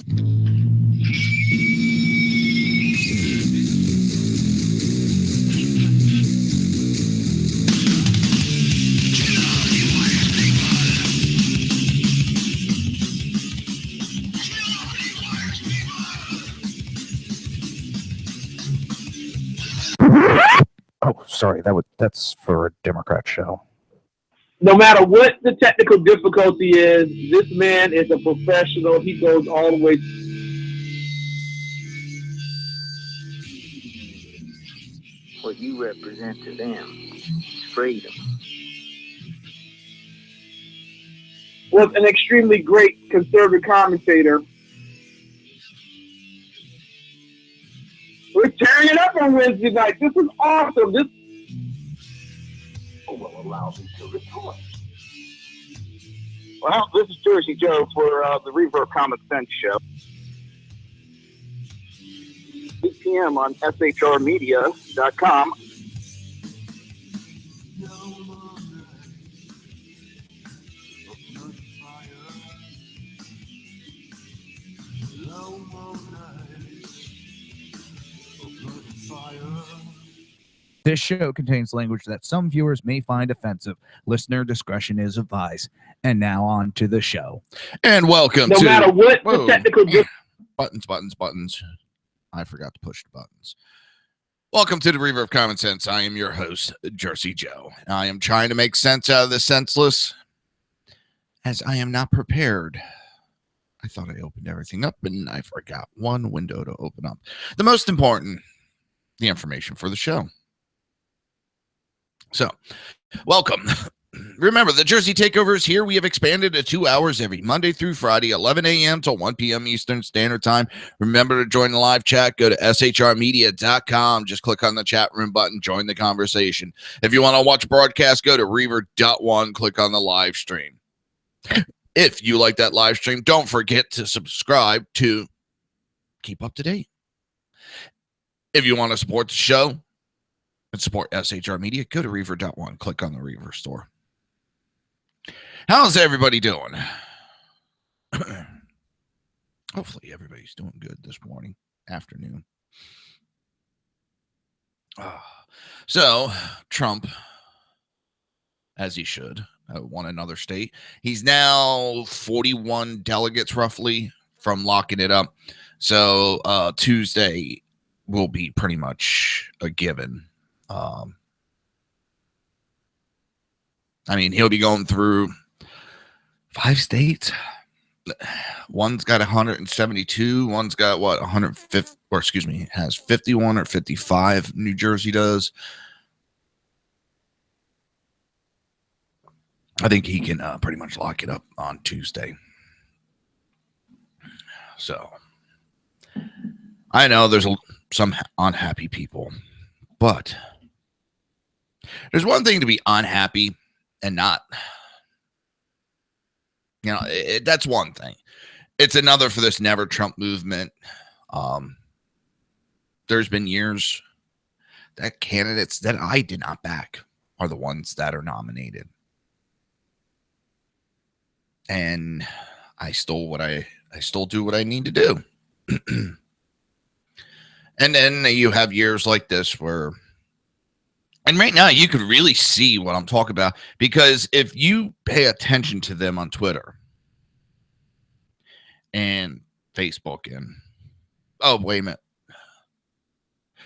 Oh, sorry. That's for a Democrat show. No matter what the technical difficulty is, this man is a professional. He goes all the way. What you represent to them is freedom. Was an extremely great conservative commentator. We're tearing it up on Wednesday night. This is awesome. This will allow me to retort. Well, this is Jersey Joe for the Reaver of Common Sense show. 8 p.m. on shrmedia.com. This show contains language that some viewers may find offensive. Listener discretion is advised. And now on to the show. And welcome no to... No matter what the technical... Buttons. I forgot to push the buttons. Welcome to the Reaver of Common Sense. I am your host, Jersey Joe. I am trying to make sense out of the senseless, as I am not prepared. I thought I opened everything up, and I forgot one window to open up. The most important, the information for the show. So, welcome. Remember, the Jersey Takeover is here. We have expanded to 2 hours every Monday through Friday, 11 a.m. till 1 p.m. Eastern Standard Time. Remember to join the live chat. Go to shrmedia.com. Just click on the chat room button. Join the conversation. If you want to watch a broadcast, go to reaver.one. Click on the live stream. If you like that live stream, don't forget to subscribe to keep up to date. If you want to support the show and support SHR Media, go to reaver.one. Click on the Reaver store. How's everybody doing? Hopefully everybody's doing good this morning, afternoon. So Trump, as he should, won another state. He's now 41 delegates roughly from locking it up. So Tuesday will be pretty much a given. I mean, he'll be going through 5 states. One's got 172. One's got what, 150, or excuse me, has 51 or 55. New Jersey does. I think he can pretty much lock it up on Tuesday. So I know there's some unhappy people, but there's one thing to be unhappy and not, that's one thing. It's another for this Never Trump movement. There's been years that candidates that I did not back are the ones that are nominated. And I still do what I need to do. And then you have years like this where, and right now you could really see what I'm talking about, because if you pay attention to them on Twitter and Facebook and, oh, wait a minute.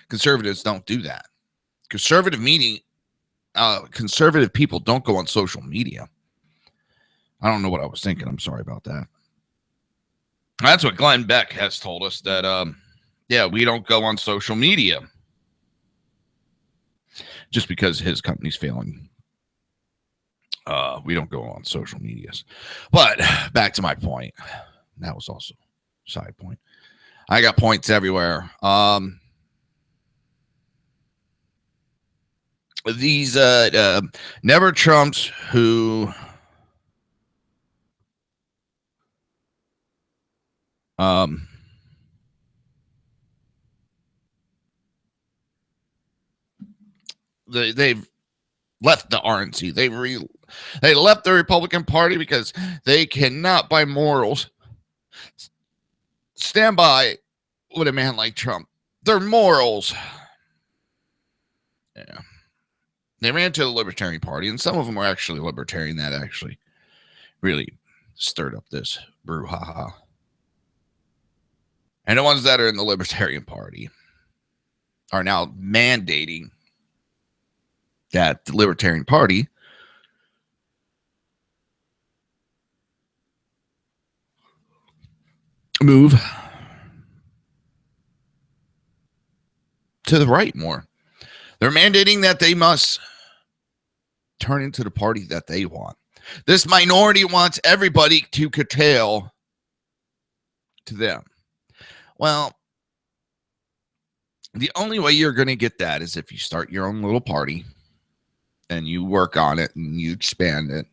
Conservatives don't do that. Conservative people don't go on social media. I don't know what I was thinking. I'm sorry about that. That's what Glenn Beck has told us, that, we don't go on social media just because his company's failing. We don't go on social medias. But back to my point. That was also a side point. I got points everywhere. These Never Trumps who they've left the RNC. They left the Republican Party because they cannot, by morals, stand by with a man like Trump. Their morals. Yeah. They ran to the Libertarian Party, and some of them were actually libertarian. That actually really stirred up this brouhaha. And the ones that are in the Libertarian Party are now mandating that the Libertarian Party move to the right more. They're mandating that they must turn into the party that they want. This minority wants everybody to curtail to them. Well, the only way you're going to get that is if you start your own little party and you work on it and you expand it.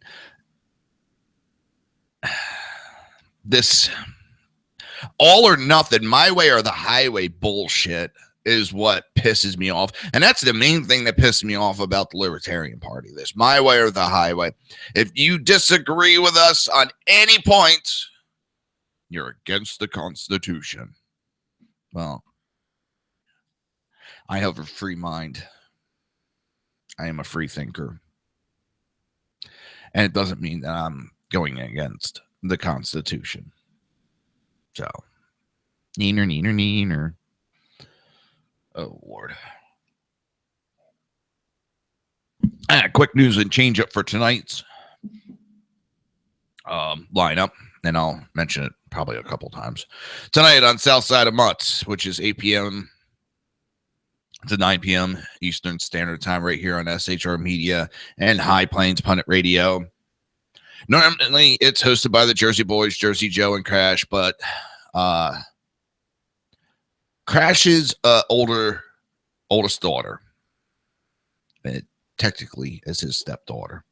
This all or nothing, my way or the highway bullshit is what pisses me off. And that's the main thing that pisses me off about the Libertarian Party. This my way or the highway. If you disagree with us on any point, you're against the Constitution. Well, I have a free mind. I am a free thinker. And it doesn't mean that I'm going against the Constitution. So, neener. Oh, Lord. Quick news and change up for tonight's lineup, and I'll mention it probably a couple times. Tonight on South Side of Mutts, which is 8 p.m. to 9 p.m. Eastern Standard Time right here on SHR Media and High Plains Pundit Radio. Normally, it's hosted by the Jersey Boys, Jersey Joe and Crash, but Crash's oldest daughter, it technically is his stepdaughter.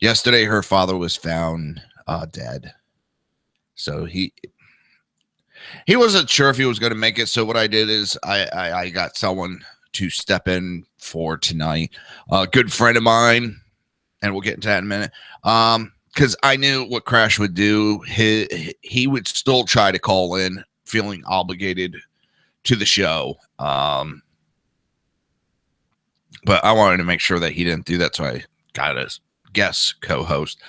Yesterday, her father was found dead. So he wasn't sure if he was going to make it. So what I did is I got someone to step in for tonight. A good friend of mine, and we'll get into that in a minute. Because I knew what Crash would do. He would still try to call in, feeling obligated to the show. But I wanted to make sure that he didn't do that, so I got a guest co-host.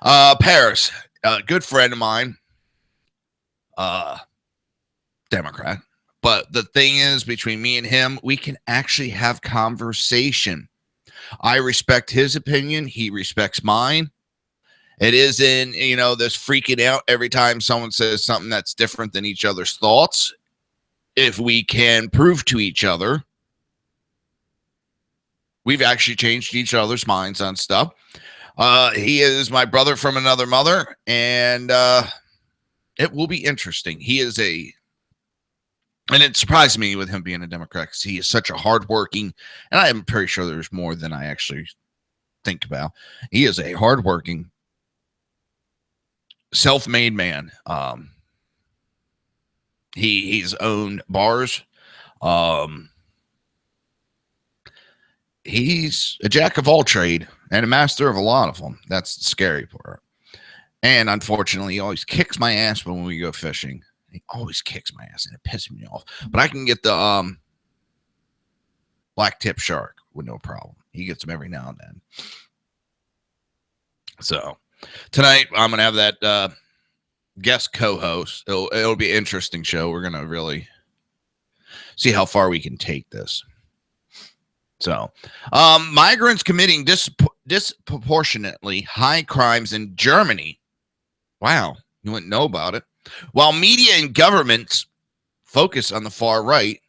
Paris, a good friend of mine, Democrat. But the thing is, between me and him, we can actually have conversation. I respect his opinion. He respects mine. It isn't, this freaking out every time someone says something that's different than each other's thoughts. If we can prove to each other, we've actually changed each other's minds on stuff. He is my brother from another mother, and it will be interesting. And it surprised me with him being a Democrat because he is such a hardworking, and I am pretty sure there's more than I actually think about. He is a hardworking, self-made man. He's owned bars. He's a jack of all trade and a master of a lot of them. That's the scary part. And unfortunately, he always kicks my ass when we go fishing. He always kicks my ass, and it pisses me off. But I can get the black tip shark with no problem. He gets them every now and then. So tonight I'm gonna have that guest co-host. It'll be an interesting show. We're gonna really see how far we can take this. So, migrants committing disproportionately high crimes in Germany. Wow, you wouldn't know about it. While media and governments focus on the far right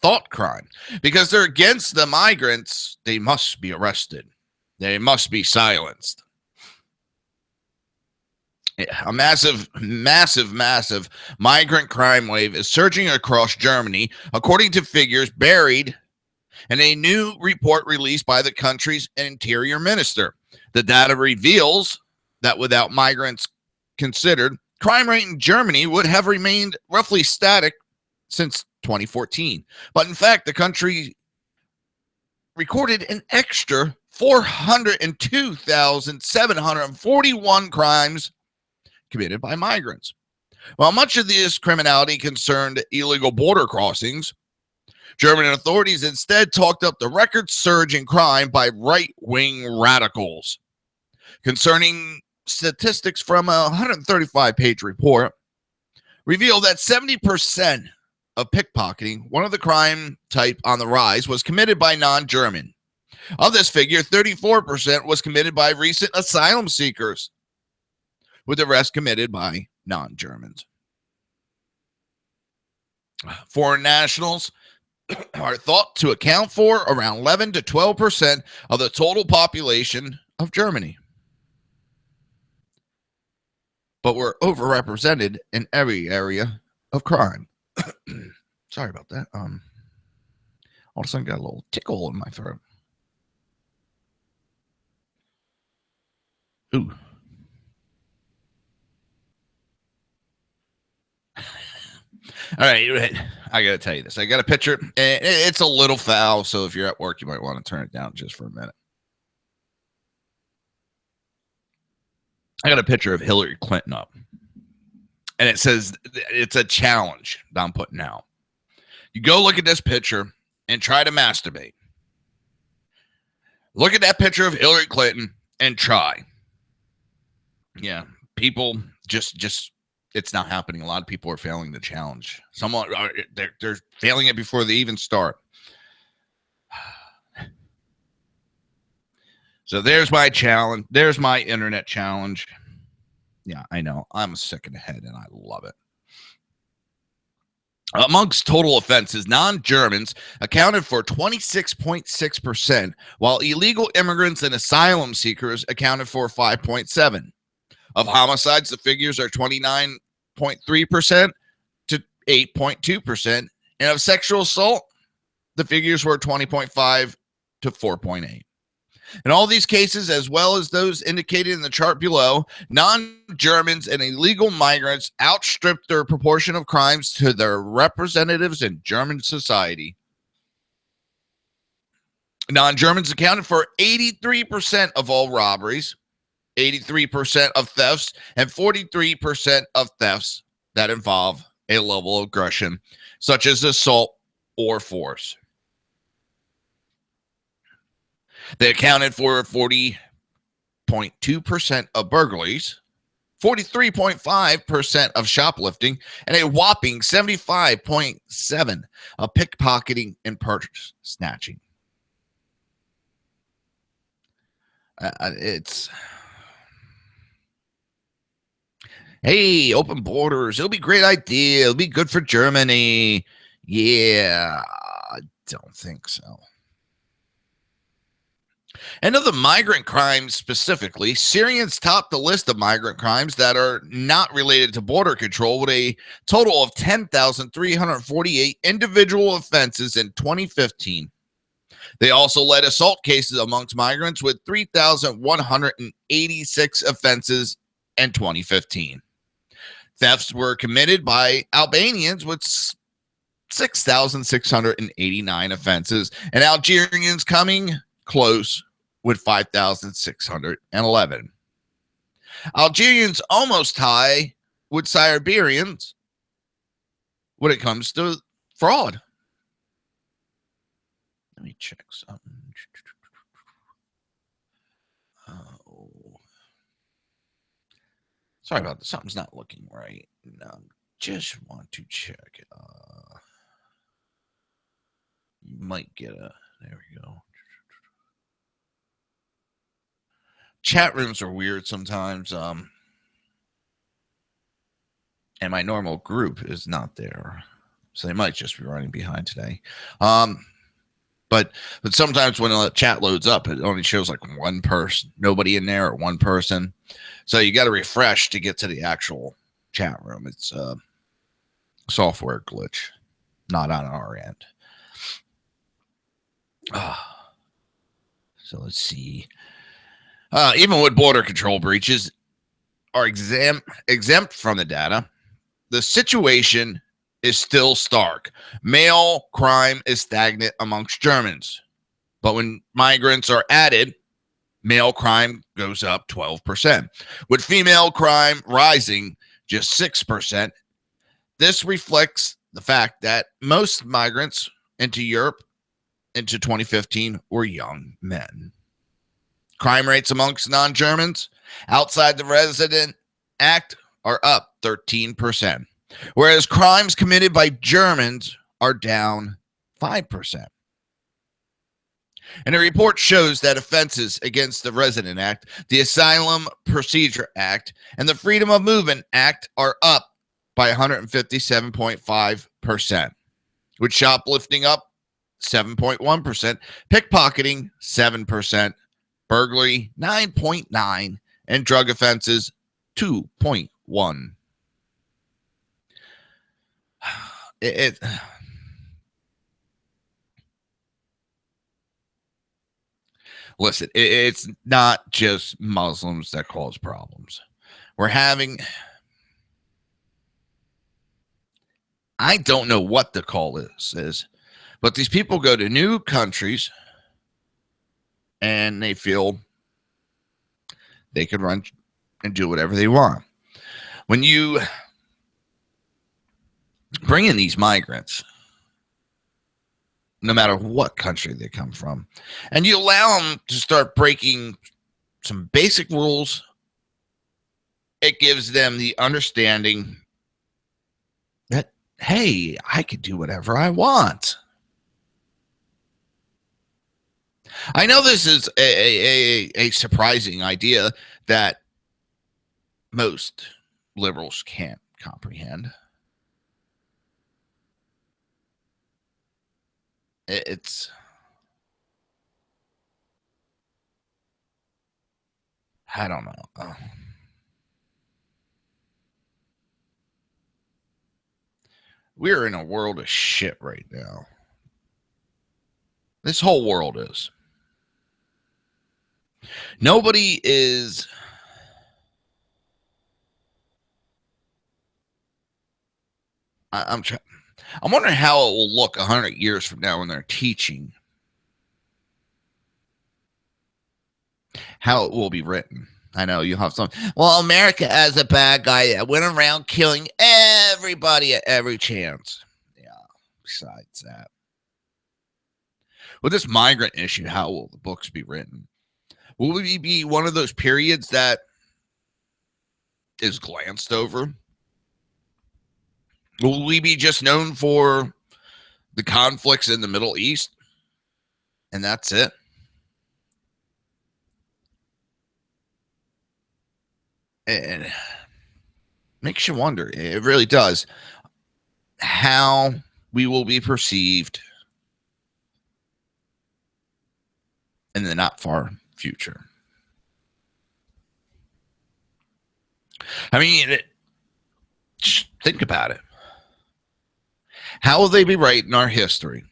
thought crime, because they're against the migrants, they must be arrested. They must be silenced. A massive migrant crime wave is surging across Germany, according to figures buried in a new report released by the country's interior minister. The data reveals that without migrants considered, crime rate in Germany would have remained roughly static since 2014. But in fact, the country recorded an extra 402,741 crimes committed by migrants. While much of this criminality concerned illegal border crossings, German authorities instead talked up the record surge in crime by right-wing radicals. Concerning statistics from a 135-page report, revealed that 70% of pickpocketing, one of the crime type on the rise, was committed by non-German. Of this figure, 34% was committed by recent asylum seekers, with the rest committed by non-Germans. Foreign nationals are thought to account for around 11 to 12% of the total population of Germany. But we're overrepresented in every area of crime. Sorry about that. All of a sudden got a little tickle in my throat. Ooh. All right, I got to tell you this. I got a picture. It's a little foul, so if you're at work, you might want to turn it down just for a minute. I got a picture of Hillary Clinton up, and it says it's a challenge that I'm putting out. You go look at this picture and try to masturbate. Look at that picture of Hillary Clinton and try. Yeah, people just it's not happening. A lot of people are failing the challenge. They're failing it before they even start. So there's my challenge. There's my internet challenge. Yeah, I know. I'm sick in the head, and I love it. Amongst total offenses, non-Germans accounted for 26.6%, while illegal immigrants and asylum seekers accounted for 5.7%. Of homicides, the figures are 29.3% to 8.2%, and of sexual assault, the figures were 20.5 to 4.8. In all these cases, as well as those indicated in the chart below, non-Germans and illegal migrants outstripped their proportion of crimes to their representatives in German society. Non-Germans accounted for 83% of all robberies, 83% of thefts, and 43% of thefts that involve a level of aggression, such as assault or force. They accounted for 40.2% of burglaries, 43.5% of shoplifting, and a whopping 75.7% of pickpocketing and purse snatching. Hey, open borders. It'll be a great idea. It'll be good for Germany. Yeah, I don't think so. And of the migrant crimes specifically, Syrians top the list of migrant crimes that are not related to border control with a total of 10,348 individual offenses in 2015. They also led assault cases amongst migrants with 3,186 offenses in 2015. Thefts were committed by Albanians with 6,689 offenses, and Algerians coming close with 5,611. Algerians almost tie with Siberians when it comes to fraud. Let me check something. Sorry about this. Something's not looking right. No, just want to check. You might get a. There we go. Chat rooms are weird sometimes. And my normal group is not there, so they might just be running behind today. But sometimes when a chat loads up, it only shows like one person, nobody in there, or one person. So you got to refresh to get to the actual chat room. It's a software glitch, not on our end. So let's see. Even with border control breaches are exempt from the data, the situation is still stark. Male crime is stagnant amongst Germans. But when migrants are added, male crime goes up 12%. With female crime rising, just 6%. This reflects the fact that most migrants into Europe into 2015 were young men. Crime rates amongst non-Germans outside the Resident Act are up 13%, whereas crimes committed by Germans are down 5%. And a report shows that offenses against the Resident Act, the Asylum Procedure Act, and the Freedom of Movement Act are up by 157.5%, with shoplifting up 7.1%, pickpocketing 7%, burglary 9.9%, and drug offenses 2.1%. Listen, it's not just Muslims that cause problems. We're having, I don't know what the call is, but these people go to new countries and they feel they can run and do whatever they want. When you bring in these migrants, no matter what country they come from, and you allow them to start breaking some basic rules, it gives them the understanding that, hey, I could do whatever I want. I know this is a surprising idea that most liberals can't comprehend. It's, I don't know. We're in a world of shit right now. This whole world is. Nobody is. I'm wondering how it will look 100 years from now when they're teaching. How it will be written. I know you'll have some. Well, America as a bad guy that went around killing everybody at every chance. Yeah, besides that. With this migrant issue, how will the books be written? Will we be one of those periods that is glanced over? Will we be just known for the conflicts in the Middle East? And that's it? It makes you wonder. It really does. How we will be perceived in the not far future. I mean, just think about it. How will they be writing our history?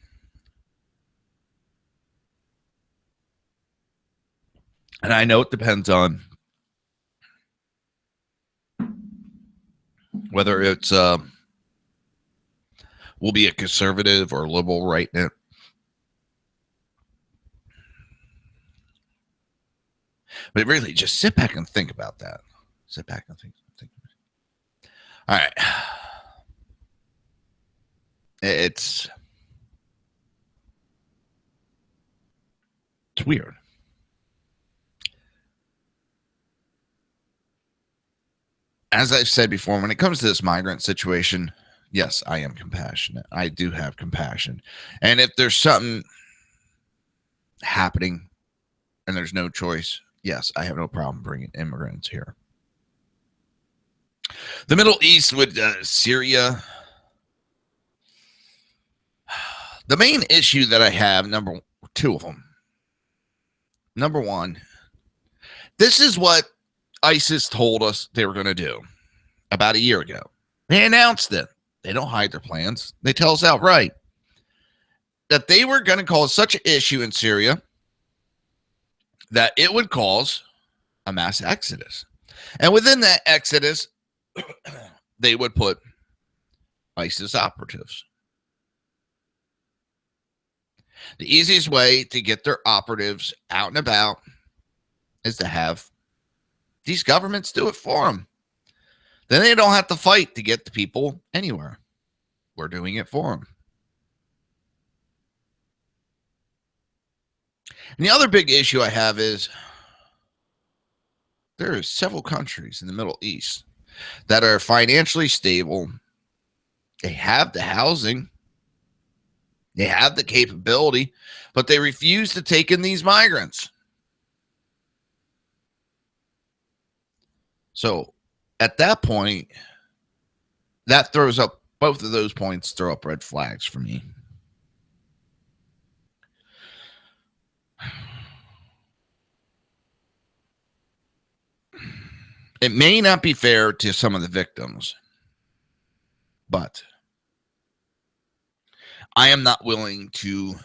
And I know it depends on whether it's will be a conservative or liberal writing it. But really, just sit back and think about that. Sit back and think. All right. It's weird. As I've said before, when it comes to this migrant situation, yes, I am compassionate. I do have compassion. And if there's something happening and there's no choice, yes, I have no problem bringing immigrants here. The Middle East with Syria. The main issue that I have, two of them. Number one, this is what ISIS told us they were going to do about a year ago. They announced it. They don't hide their plans. They tell us outright that they were going to cause such an issue in Syria that it would cause a mass exodus. And within that exodus, they would put ISIS operatives. The easiest way to get their operatives out and about is to have these governments do it for them. then they don't have to fight to get the people anywhere. We're doing it for them. And the other big issue I have is there are several countries in the Middle East that are financially stable. They have the housing. They have the capability, but they refuse to take in these migrants. So at that point, that throws up, both of those points throw up red flags for me. It may not be fair to some of the victims, but I am not willing to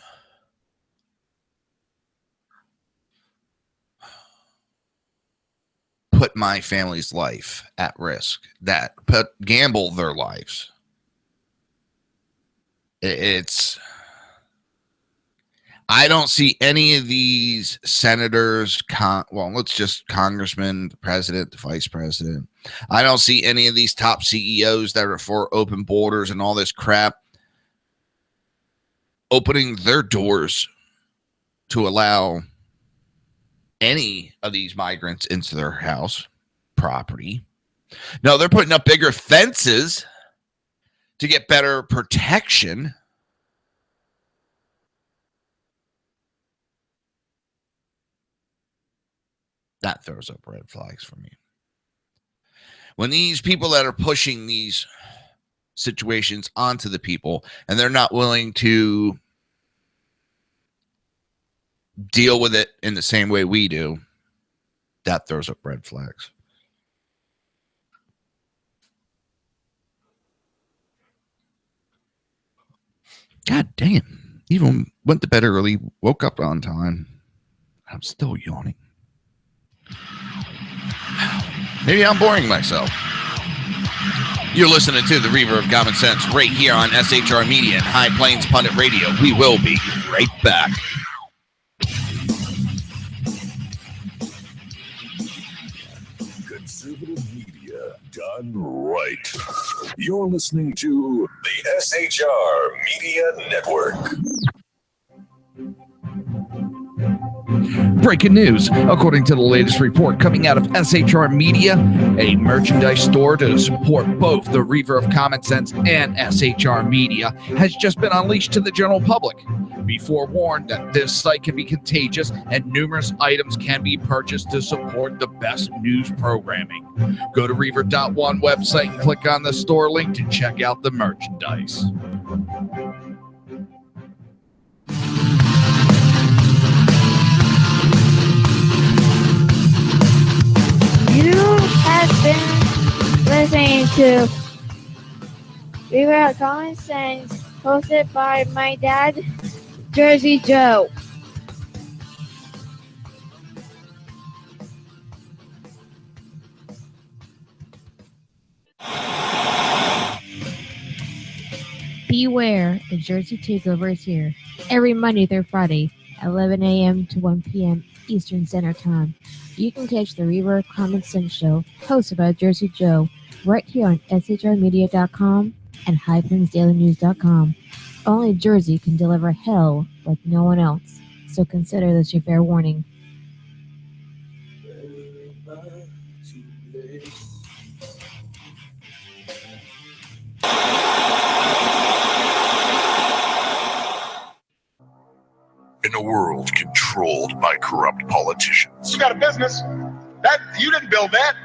put my family's life at risk, gamble their lives. I don't see any of these senators, congressmen, the president, the vice president. I don't see any of these top CEOs that are for open borders and all this crap opening their doors to allow any of these migrants into their house property. No, they're putting up bigger fences to get better protection. That throws up red flags for me. When these people that are pushing these situations onto the people and they're not willing to deal with it in the same way we do, that throws up red flags. God damn. Even went to bed early, woke up on time. I'm still yawning. Maybe I'm boring myself. You're listening to the Reaver of Common Sense right here on SHR Media and High Plains Pundit Radio. We will be right back. Conservative media done right. You're listening to the SHR Media Network. Breaking news. According to the latest report coming out of SHR Media, a merchandise store to support both the Reaver of Common Sense and SHR Media has just been unleashed to the general public. Be forewarned that this site can be contagious and numerous items can be purchased to support the best news programming. Go to Reaver.one website and click on the store link to check out the merchandise. You have been listening to Reaver of Common Sense, hosted by my dad, Jersey Joe. Beware, the Jersey Takeover is here. Every Monday through Friday, 11 a.m. to 1 p.m. Eastern Standard Time. You can catch the Reaver of Common Sense show, hosted by Jersey Joe, right here on shrmedia.com and highplains.com. Only Jersey can deliver hell like no one else, so consider this your fair warning. In a world controlled by corrupt politicians, You got a business. That you didn't build that.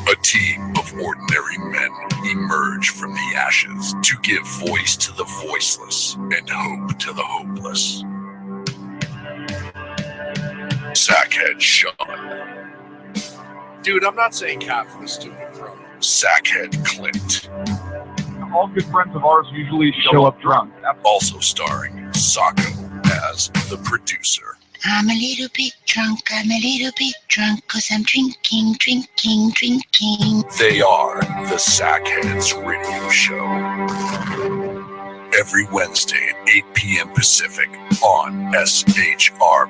a team of ordinary men emerge from the ashes to give voice to the voiceless and hope to the hopeless. Sackhead Sean. Dude, I'm not saying cat for the stupid pro. Sackhead Clint. All good friends of ours usually show up drunk. Also starring Sacco as the producer. I'm a little bit drunk, 'cause I'm drinking. They are the Sackheads Radio Show. Every Wednesday at 8 p.m. Pacific on shrmedia.com.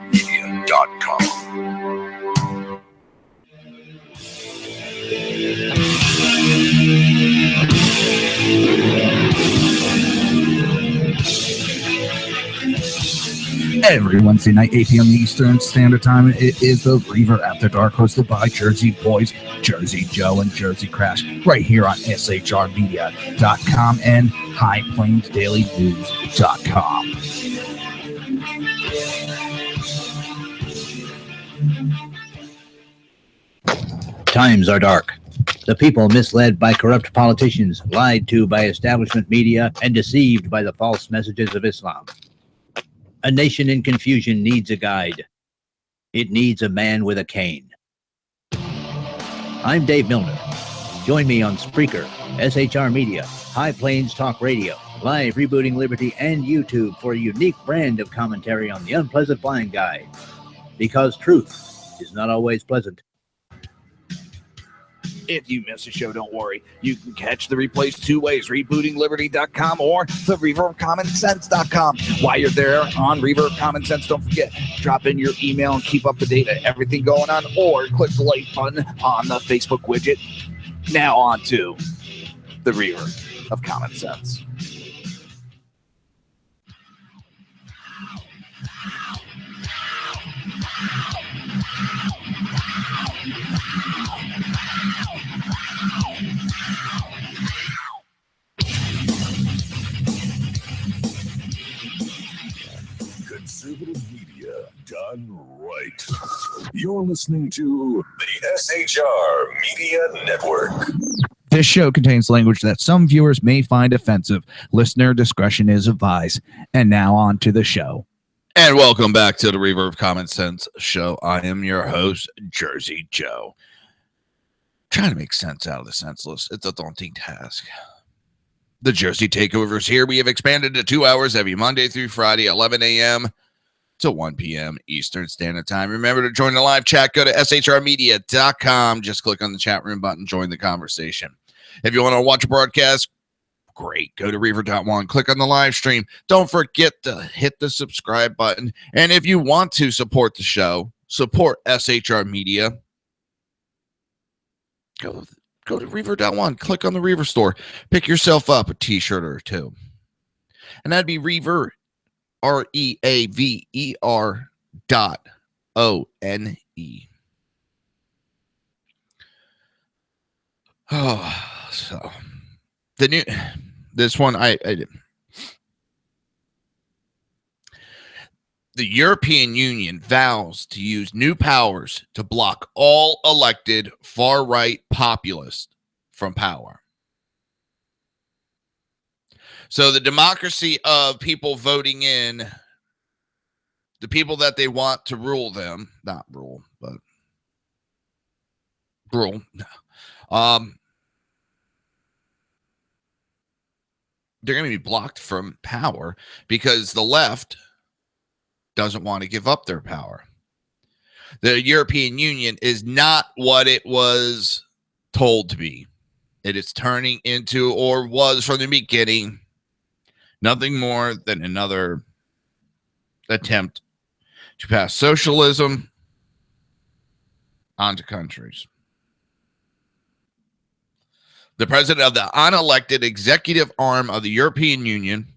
Every Wednesday night, 8 p.m. Eastern Standard Time, it is the Reaver After Dark, hosted by Jersey Boys, Jersey Joe, and Jersey Crash, right here on shrmedia.com and highplainsdailynews.com. Times are dark. The people misled by corrupt politicians, lied to by establishment media, and deceived by the false messages of Islam. A nation in confusion needs a guide. It needs a man with a cane. I'm Dave Milner. Join me on Spreaker, SHR Media, High Plains Talk Radio, Live Rebooting Liberty, and YouTube for a unique brand of commentary on the unpleasant blind guide. Because truth is not always pleasant. If you miss a show, don't worry. You can catch the replays two ways, rebootingliberty.com or the Reaver of Common Sense.com. While you're there on Reaver of Common Sense, don't forget, drop in your email and keep up to date on everything going on, or click the like button on the Facebook widget. Now on to the Reaver of Common Sense. Conservative media done right. You're listening to the SHR Media Network. This show contains language that some viewers may find offensive. Listener discretion is advised. And now on to the show. And welcome back to the Reaver of Common Sense show. I am your host, Jersey Joe. Trying to make sense out of the senseless. It's a daunting task. The Jersey Takeover is here. We have expanded to 2 hours every Monday through Friday, 11 a.m. to 1 p.m. Eastern Standard Time. Remember to join the live chat. Go to shrmedia.com. Just click on the chat room button. Join the conversation. If you want to watch a broadcast, great. Go to Reaver.one. Click on the live stream. Don't forget to hit the subscribe button. And if you want to support the show, support SHR Media, go to Reaver.one. Click on the Reaver store. Pick yourself up a t-shirt or two. And that'd be Reaver, REAVER.ONE. Oh, so this one I did. The European Union vows to use new powers to block all elected far-right populists from power. So the democracy of people voting in the people that they want to rule them, not rule, but rule. They're going to be blocked from power because the left doesn't want to give up their power. The European Union is not what it was told to be. It is turning into, or was from the beginning, nothing more than another attempt to pass socialism onto countries. The president of the unelected executive arm of the European Union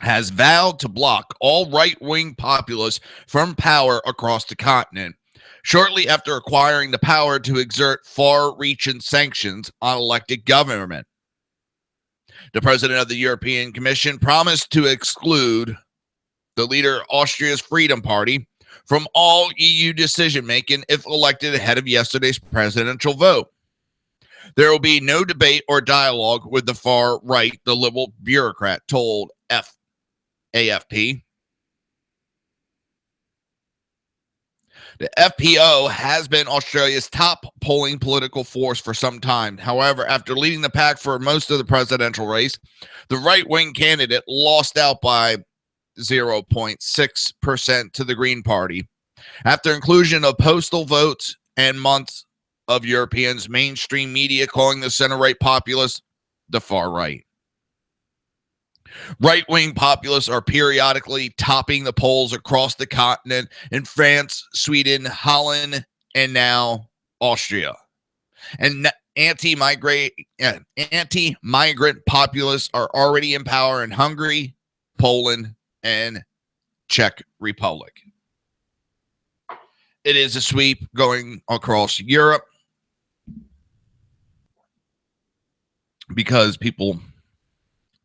has vowed to block all right-wing populists from power across the continent, shortly after acquiring the power to exert far-reaching sanctions on elected government. The president of the European Commission promised to exclude the leader of Austria's Freedom Party from all EU decision-making if elected ahead of yesterday's presidential vote. There will be no debate or dialogue with the far right, the liberal bureaucrat told AFP. The FPO has been Australia's top polling political force for some time. However, after leading the pack for most of the presidential race, the right-wing candidate lost out by 0.6% to the Green Party. After inclusion of postal votes and months of Europeans' mainstream media calling the center-right populists the far right. Right-wing populists are periodically topping the polls across the continent in France, Sweden, Holland, and now Austria. And anti-migrant populists are already in power in Hungary, Poland, and Czech Republic. It is a sweep going across Europe because people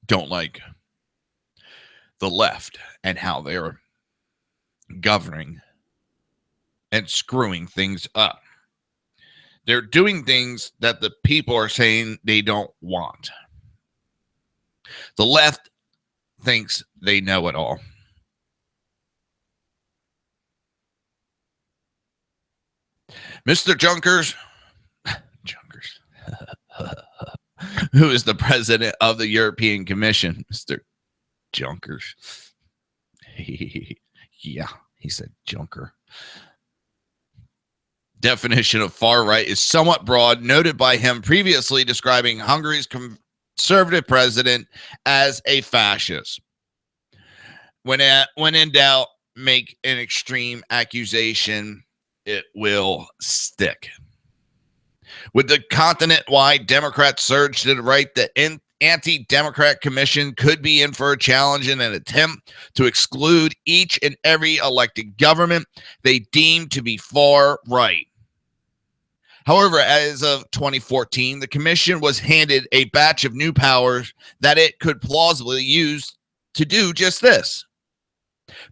don't like the left and how they're governing and screwing things up. They're doing things that the people are saying they don't want. The left thinks they know it all. Mr. Junkers, who is the president of the European Commission, Mr. Junkers. Yeah, he said Junker. Definition of far right is somewhat broad, noted by him previously describing Hungary's conservative president as a fascist. When in doubt, make an extreme accusation, it will stick. With the continent-wide Democrats surge to the right, the anti-Democrat commission could be in for a challenge in an attempt to exclude each and every elected government they deem to be far right. However, as of 2014, the commission was handed a batch of new powers that it could plausibly use to do just this.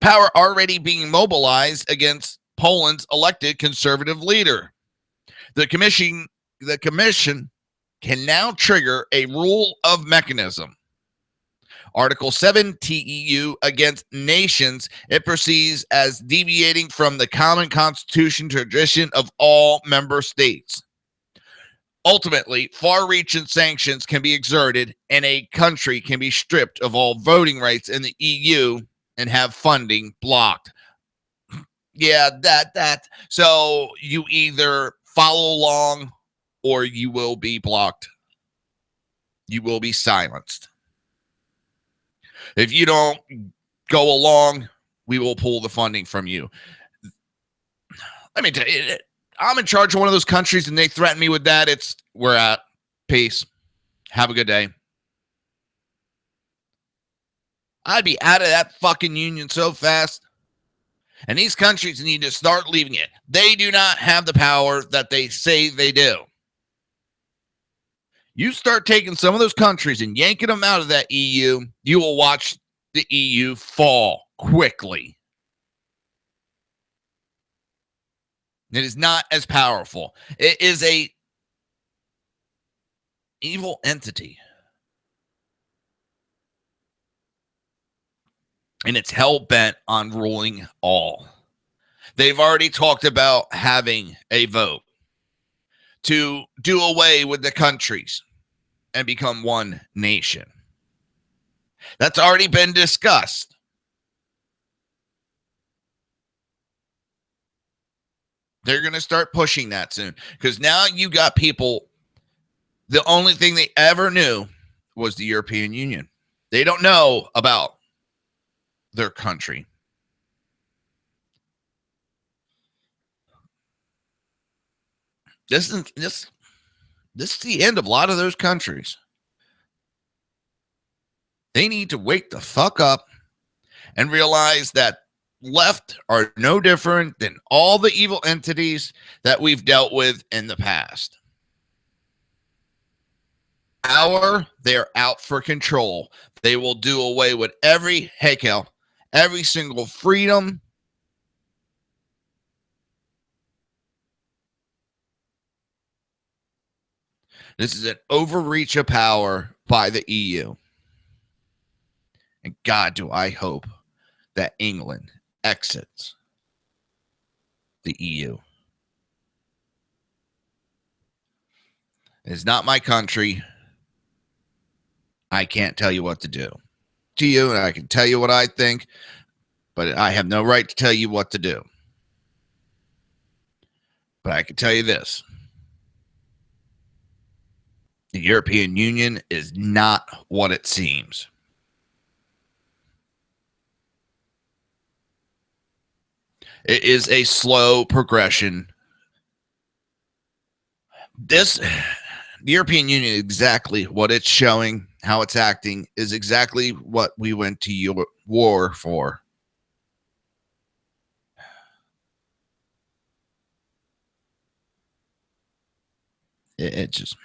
Power already being mobilized against Poland's elected conservative leader. The commission can now trigger a rule of mechanism. Article 7 TEU against nations it perceives as deviating from the common constitution tradition of all member states. Ultimately, far-reaching sanctions can be exerted and a country can be stripped of all voting rights in the EU and have funding blocked. Yeah, that. So you either follow along or you will be blocked. You will be silenced. If you don't go along, we will pull the funding from you. Let me tell you, I'm in charge of one of those countries and they threaten me with that. We're at peace. Have a good day. I'd be out of that fucking union so fast. And these countries need to start leaving it. They do not have the power that they say they do. You start taking some of those countries and yanking them out of that EU, you will watch the EU fall quickly. It is not as powerful. It is a evil entity. And it's hell-bent on ruling all. They've already talked about having a vote to do away with the countries and become one nation. That's already been discussed. They're going to start pushing that soon because now you got people, the only thing they ever knew was the European Union. They don't know about their country. This is the end of a lot of those countries. They need to wake the fuck up and realize that left are no different than all the evil entities that we've dealt with in the past. They're out for control. They will do away with every single freedom. This is an overreach of power by the EU. And God, do I hope that England exits the EU. It's not my country. I can't tell you what to do to you, and I can tell you what I think, but I have no right to tell you what to do. But I can tell you this. The European Union is not what it seems. It is a slow progression. the European Union, exactly what it's showing, how it's acting, is exactly what we went to war for. It just,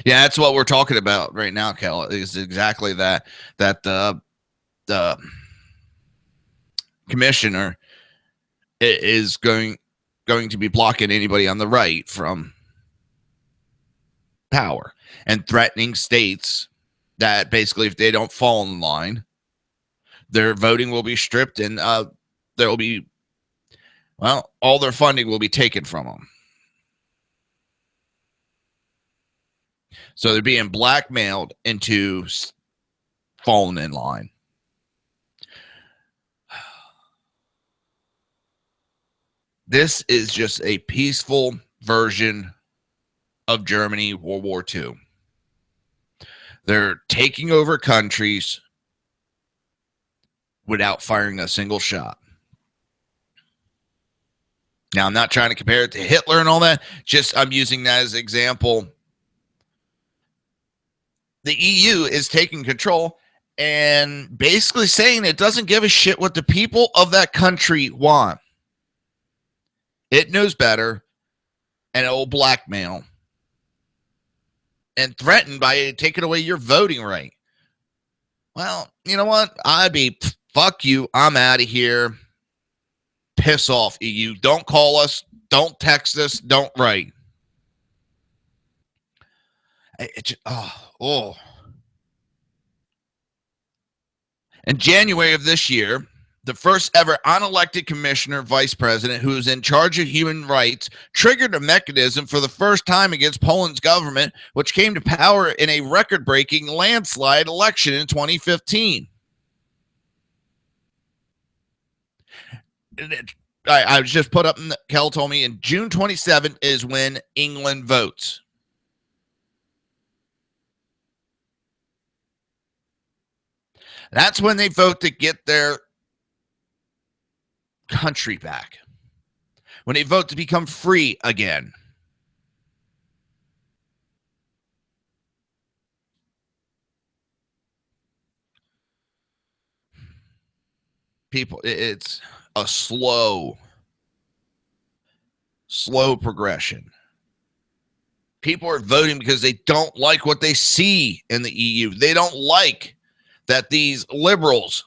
yeah, that's what we're talking about right now, Kel, is exactly that the commissioner is going to be blocking anybody on the right from power and threatening states that basically if they don't fall in line, their voting will be stripped and there will be, well, all their funding will be taken from them. So they're being blackmailed into falling in line. This is just a peaceful version of Germany, World War II. They're taking over countries without firing a single shot. Now, I'm not trying to compare it to Hitler and all that. Just I'm using that as an example. The EU is taking control and basically saying it doesn't give a shit what the people of that country want. It knows better, and it will blackmail and threaten by taking away your voting right. Well, you know what? I'd be, fuck you, I'm out of here. Piss off, EU. Don't call us. Don't text us. Don't write. In January of this year, the first ever unelected commissioner vice president who is in charge of human rights triggered a mechanism for the first time against Poland's government, which came to power in a record-breaking landslide election in 2015. I was just put up, Kel told me, in June 27th is when England votes. That's when they vote to get their country back. When they vote to become free again. People, it's a slow progression. People are voting because they don't like what they see in the EU. They don't like that these liberals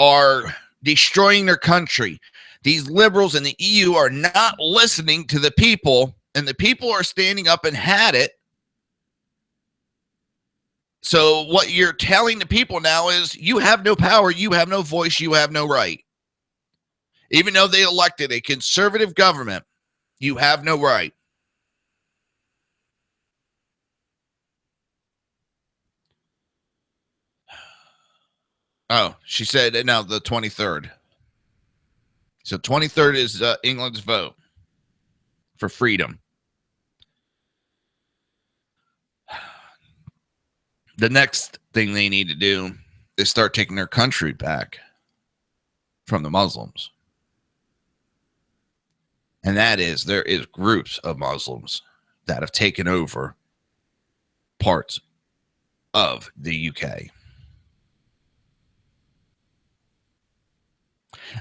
are destroying their country. These liberals in the EU are not listening to the people, and the people are standing up and had it. So what you're telling the people now is you have no power, you have no voice, you have no right. Even though they elected a conservative government, you have no right. Oh, she said now the 23rd. So 23rd is England's vote for freedom. The next thing they need to do is start taking their country back from the Muslims. And that is, there is groups of Muslims that have taken over parts of the UK.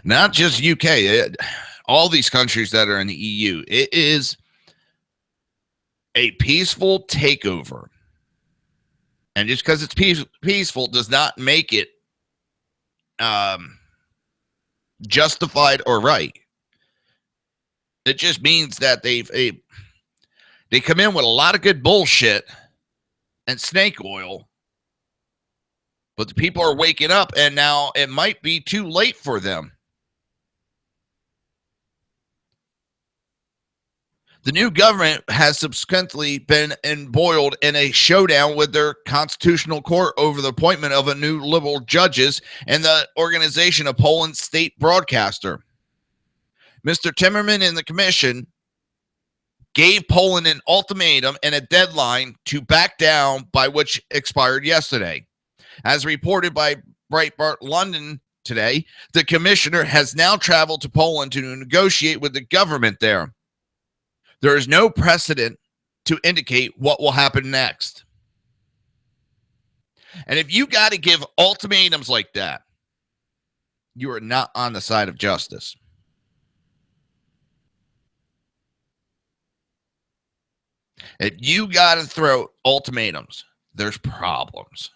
Not just UK, all these countries that are in the EU. It is a peaceful takeover. And just because it's peaceful does not make it justified or right. It just means that they come in with a lot of good bullshit and snake oil, but the people are waking up, and now it might be too late for them. The new government has subsequently been embroiled in a showdown with their constitutional court over the appointment of a new liberal judges and the organization of Poland's state broadcaster. Mr. Timmerman and the commission gave Poland an ultimatum and a deadline to back down, by which expired yesterday. As reported by Breitbart London today, the commissioner has now traveled to Poland to negotiate with the government there. There is no precedent to indicate what will happen next. And if you got to give ultimatums like that, you are not on the side of justice. If you got to throw ultimatums, there's problems.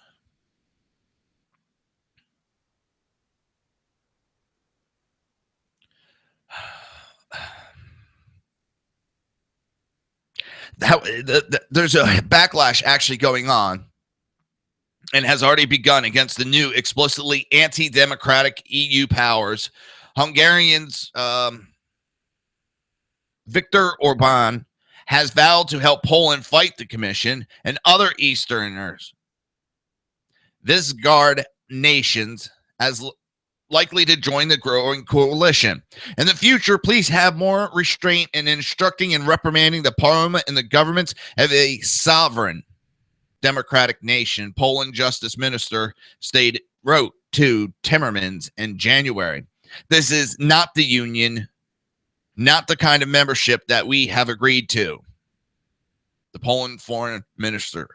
There's a backlash actually going on and has already begun against the new explicitly anti-democratic EU powers. Hungarians, Viktor Orban has vowed to help Poland fight the Commission and other Easterners. Visegrad nations as likely to join the growing coalition. In the future, please have more restraint in instructing and reprimanding the parliament and the governments of a sovereign democratic nation, Poland Justice Minister wrote to Timmermans in January. This is not the union, not the kind of membership that we have agreed to. The Poland foreign minister.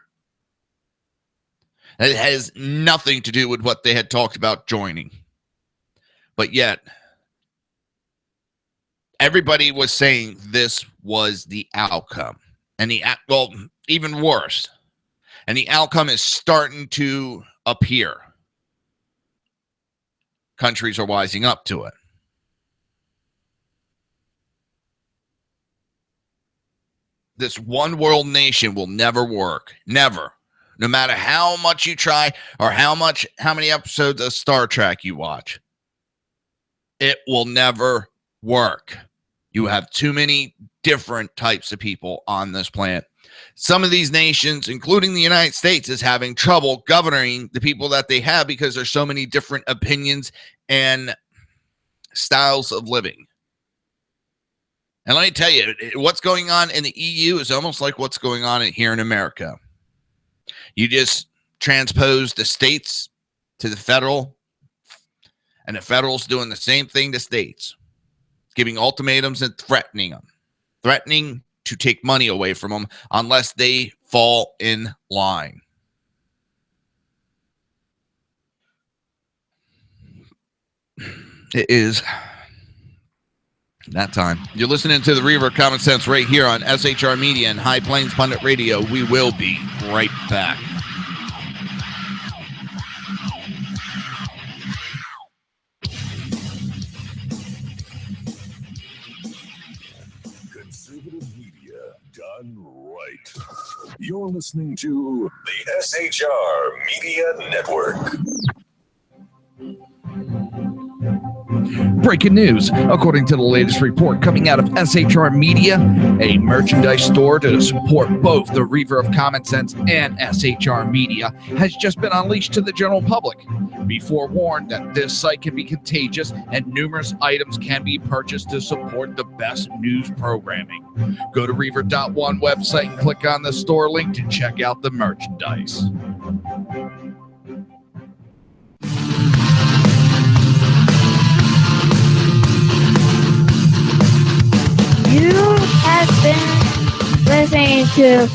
It has nothing to do with what they had talked about joining. But yet, everybody was saying this was the outcome. And even worse. And the outcome is starting to appear. Countries are wising up to it. This one world nation will never work. Never. No matter how much you try or how many episodes of Star Trek you watch. It will never work. You have too many different types of people on this planet. Some of these nations, including the United States, is having trouble governing the people that they have because there's so many different opinions and styles of living. And let me tell you, what's going on in the EU is almost like what's going on here in America. You just transpose the states to the federal, and the federal's doing the same thing to states, giving ultimatums and threatening to take money away from them unless they fall in line. It is that time. You're listening to the Reaver of Common Sense right here on SHR Media and High Plains Pundit Radio. We will be right back. Conservative media done right. You're listening to the SHR Media Network. Breaking news. According to the latest report coming out of SHR Media, a merchandise store to support both the Reaver of Common Sense and SHR Media has just been unleashed to the general public. Be forewarned that this site can be contagious and numerous items can be purchased to support the best news programming. Go to Reaver.one website and click on the store link to check out the merchandise. You have been listening to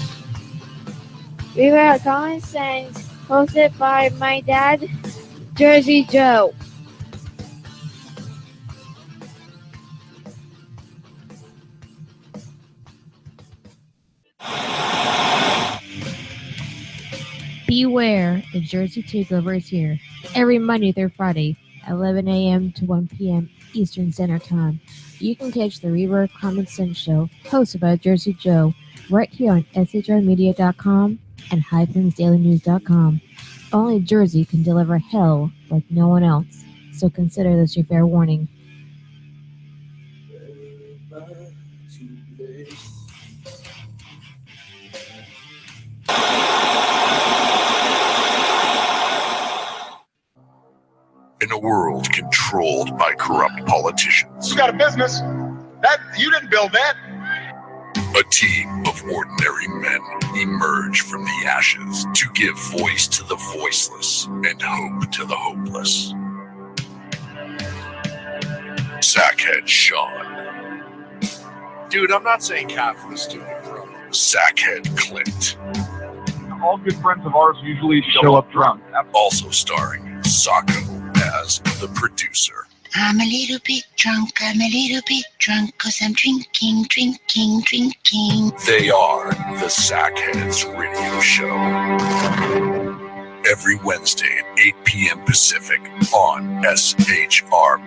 Reaver of Common Sense, hosted by my dad, Jersey Joe. Beware, the Jersey Takeover is here. Every Monday through Friday, 11 a.m. to 1 p.m. Eastern Standard Time. You can catch the Reaver of Common Sense show, hosted by Jersey Joe, right here on shrmedia.com and highplains.com. Only Jersey can deliver hell like no one else, so consider this your fair warning. In a world controlled by corrupt politicians, You got a business. That you didn't build that. a team of ordinary men emerge from the ashes to give voice to the voiceless and hope to the hopeless. Sackhead Sean, Dude, I'm not saying cat for the stupid bro. Sackhead Clint. All good friends of ours usually show up drunk. Also starring Sacco as the producer. I'm a little bit drunk, cause I'm drinking. They are the Sackheads Radio Show. Every Wednesday at 8 p.m. Pacific on shrmedia.com.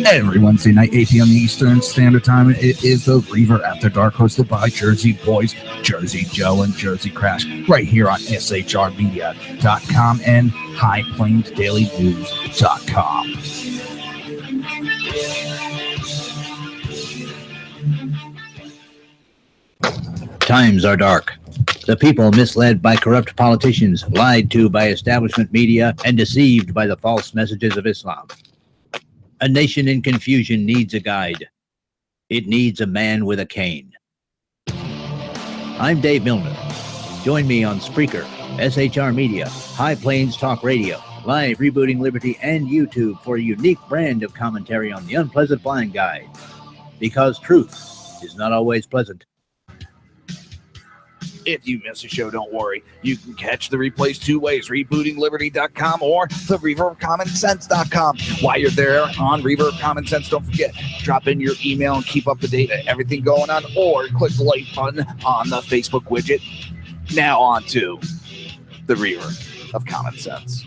Every Wednesday night, 8 p.m. Eastern Standard Time, it is the Reaver After Dark, hosted by Jersey Boys, Jersey Joe, and Jersey Crash, right here on shrmedia.com and highplainsdailynews.com. Times are dark. The people misled by corrupt politicians, lied to by establishment media, and deceived by the false messages of Islam. A nation in confusion needs a guide. It needs a man with a cane. I'm Dave Milner. Join me on Spreaker, SHR Media, High Plains Talk Radio, Live Rebooting Liberty, and YouTube for a unique brand of commentary on the unpleasant blind guide. Because truth is not always pleasant. If you miss a show, don't worry. You can catch the replays two ways, rebootingliberty.com or the Reaver of Common Sense.com. While you're there on Reaver of Common Sense, don't forget, drop in your email and keep up to date on everything going on, or click the like button on the Facebook widget. Now on to the Reaver of Common Sense.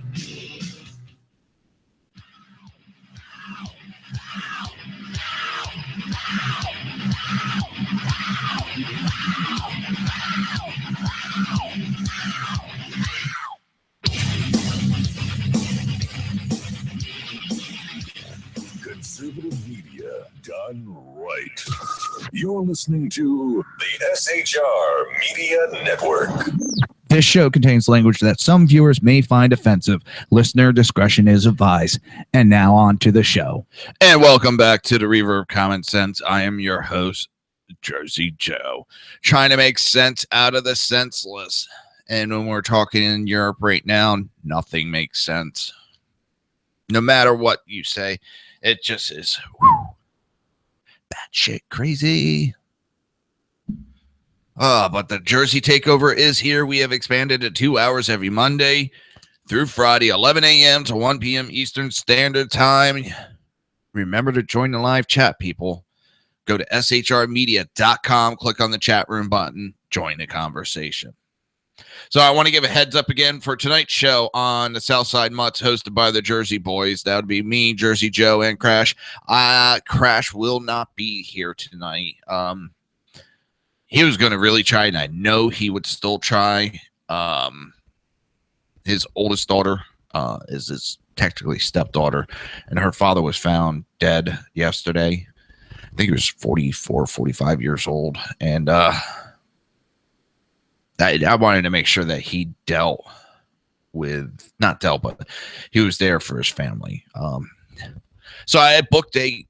Conservative media done right. You're listening to the SHR Media Network. This show contains language that some viewers may find offensive. Listener discretion is advised. And now on to the show. And welcome back to the Reaver of Common Sense. I am your host, Jersey Joe, trying to make sense out of the senseless. And when we're talking in Europe right now, nothing makes sense. No matter what you say, it just is batshit crazy. But the Jersey Takeover is here. We have expanded to 2 hours every Monday through Friday, 11 a.m. to 1 p.m. Eastern Standard Time. Remember to join the live chat, people. Go to shrmedia.com, click on the chat room button, join the conversation. So I want to give a heads up again for tonight's show on the Southside Mutts, hosted by the Jersey Boys. That would be me, Jersey Joe, and Crash. Crash will not be here tonight. He was going to really try, and I know he would still try. His oldest daughter is his technically stepdaughter, and her father was found dead yesterday. I think he was 44, 45 years old, and I wanted to make sure that he but he was there for his family. So I booked a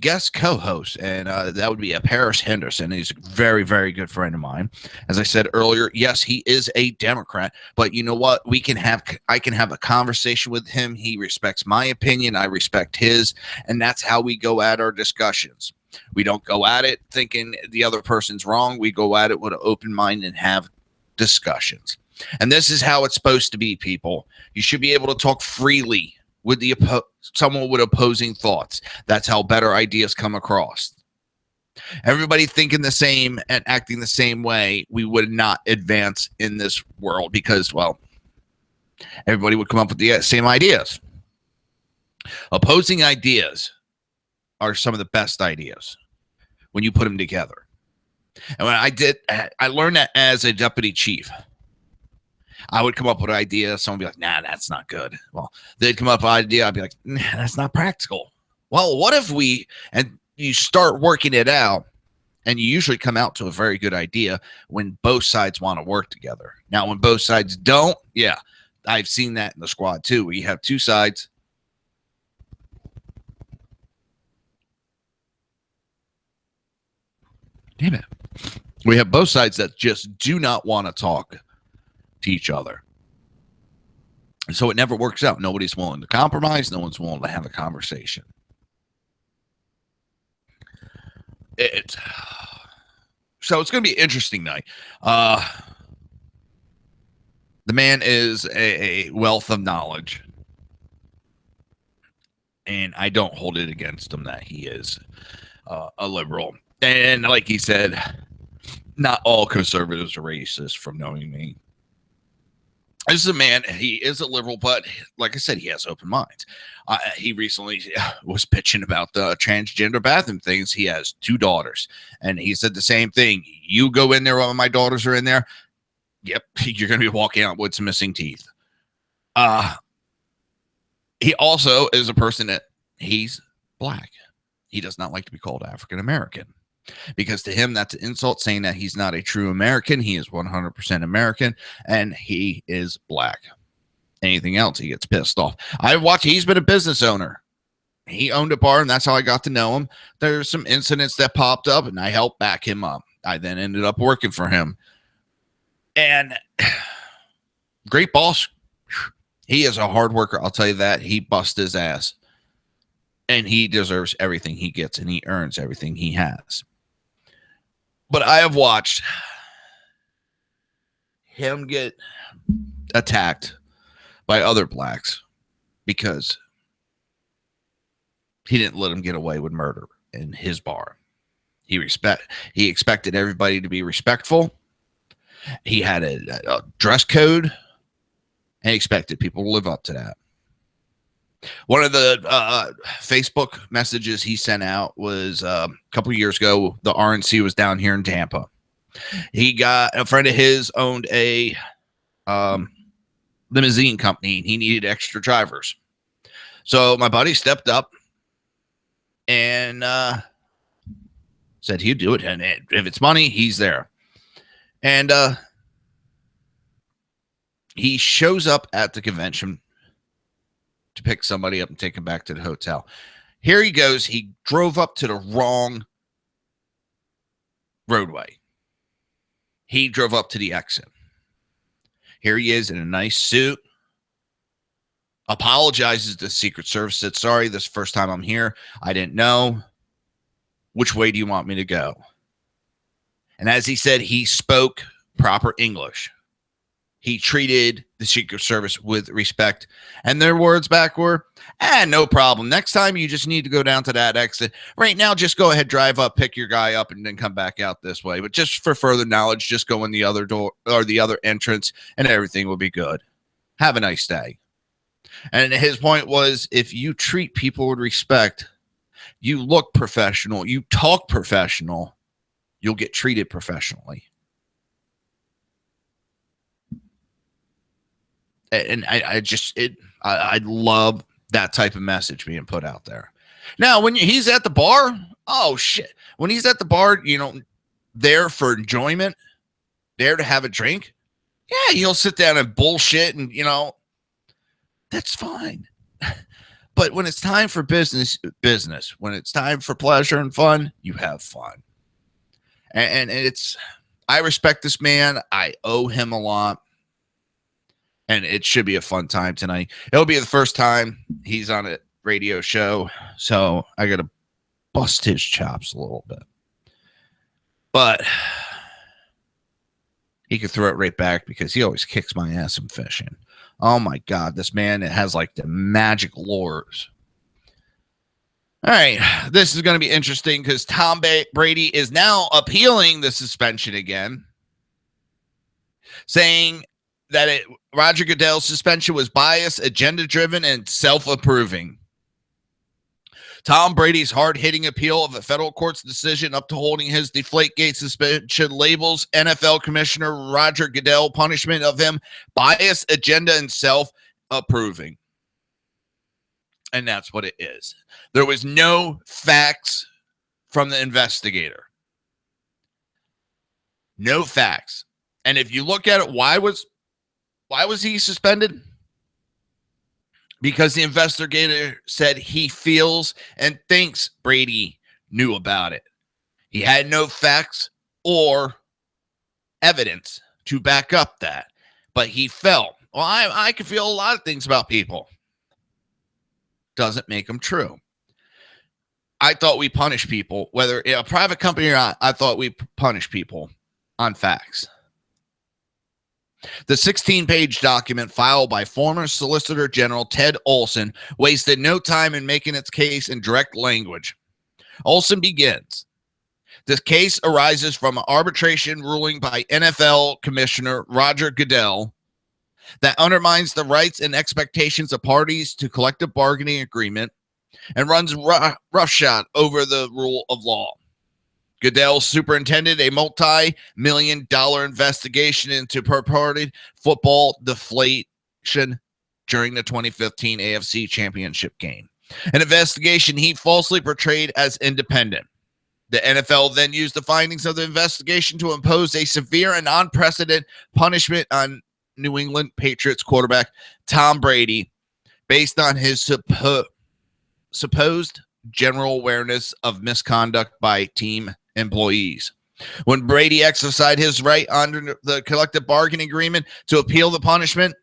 guest co-host, and that would be a Paris Henderson. He's a very, very good friend of mine. As I said earlier, yes, he is a Democrat, but you know what? I can have a conversation with him. He respects my opinion. I respect his, and that's how we go at our discussions. We don't go at it thinking the other person's wrong. We go at it with an open mind and have discussions. And this is how it's supposed to be, people. You should be able to talk freely with someone with opposing thoughts. That's how better ideas come across. Everybody thinking the same and acting the same way, we would not advance in this world because, well, everybody would come up with the same ideas. Opposing ideas are some of the best ideas when you put them together. And when I learned that as a deputy chief. I would come up with an idea. Someone would be like, nah, that's not good. Well, they'd come up with an idea. I'd be like, nah, that's not practical. Well, what if and you start working it out, and you usually come out to a very good idea when both sides want to work together. Now, when both sides don't, yeah, I've seen that in the squad too, where you have two sides. Damn it. We have both sides that just do not want to talk to each other. So it never works out. Nobody's willing to compromise. No one's willing to have a conversation. So it's going to be an interesting night. The man is a wealth of knowledge. And I don't hold it against him that he is a liberal. And like he said, not all conservatives are racist from knowing me. This is a man, he is a liberal, but like I said, he has open minds. He recently was pitching about the transgender bathroom things. He has 2 daughters, and he said the same thing. You go in there while my daughters are in there, yep, you're going to be walking out with some missing teeth. He also is a person that he's black. He does not like to be called African American. Because to him, that's an insult, saying that he's not a true American. He is 100% American, and he is black. Anything else, he gets pissed off. He's been a business owner. He owned a bar, and that's how I got to know him. There's some incidents that popped up, and I helped back him up. I then ended up working for him. And great boss. He is a hard worker, I'll tell you that. He busts his ass. And he deserves everything he gets, and he earns everything he has. But I have watched him get attacked by other blacks because he didn't let him get away with murder in his bar. He expected everybody to be respectful. He had a dress code and expected people to live up to that. One of the Facebook messages he sent out was a couple of years ago. The RNC was down here in Tampa. He got a friend of his owned a limousine company. He needed extra drivers. So my buddy stepped up and said he'd do it. And if it's money, he's there. And he shows up at the convention to pick somebody up and take him back to the hotel. Here he goes. He drove up to the wrong roadway. He drove up to the exit. Here he is in a nice suit. Apologizes to the Secret Service. Said, sorry, this is the first time I'm here. I didn't know. Which way do you want me to go? And as he said, he spoke proper English. He treated the Secret Service with respect. And their words back were, no problem. Next time you just need to go down to that exit. Right now, just go ahead, drive up, pick your guy up, and then come back out this way. But just for further knowledge, just go in the other door or the other entrance, and everything will be good. Have a nice day. And his point was, if you treat people with respect, you look professional, you talk professional, you'll get treated professionally. And I love that type of message being put out there. Now, when he's at the bar, oh shit. When he's at the bar, there for enjoyment, there to have a drink. Yeah, he'll sit down and bullshit and, that's fine. But when it's time for business. When it's time for pleasure and fun, you have fun. And I respect this man. I owe him a lot. And it should be a fun time tonight. It'll be the first time he's on a radio show. So I got to bust his chops a little bit. But he could throw it right back because he always kicks my ass in fishing. Oh, my God. This man, it has like the magic lures. All right. This is going to be interesting because Tom Brady is now appealing the suspension again, saying that Roger Goodell's suspension was biased, agenda-driven, and self-approving. Tom Brady's hard-hitting appeal of a federal court's decision upholding his Deflategate suspension labels NFL Commissioner Roger Goodell punishment of him biased, agenda, and self-approving. And that's what it is. There was no facts from the investigator. No facts. And if you look at it, why was he suspended? Because the investigator said he feels and thinks Brady knew about it. He had no facts or evidence to back up that, but he felt, well, I can feel a lot of things about people. Doesn't make them true. I thought we punish people, whether a private company or not. I thought we punish people on facts. The 16-page document filed by former Solicitor General Ted Olson wasted no time in making its case in direct language. Olson begins. This case arises from an arbitration ruling by NFL Commissioner Roger Goodell that undermines the rights and expectations of parties to collective bargaining agreement and runs roughshod over the rule of law. Goodell superintended a multi-million-dollar investigation into purported football deflation during the 2015 AFC Championship game, an investigation he falsely portrayed as independent. The NFL then used the findings of the investigation to impose a severe and unprecedented punishment on New England Patriots quarterback Tom Brady based on his supposed general awareness of misconduct by team employees. When Brady exercised his right under the collective bargaining agreement to appeal the punishment,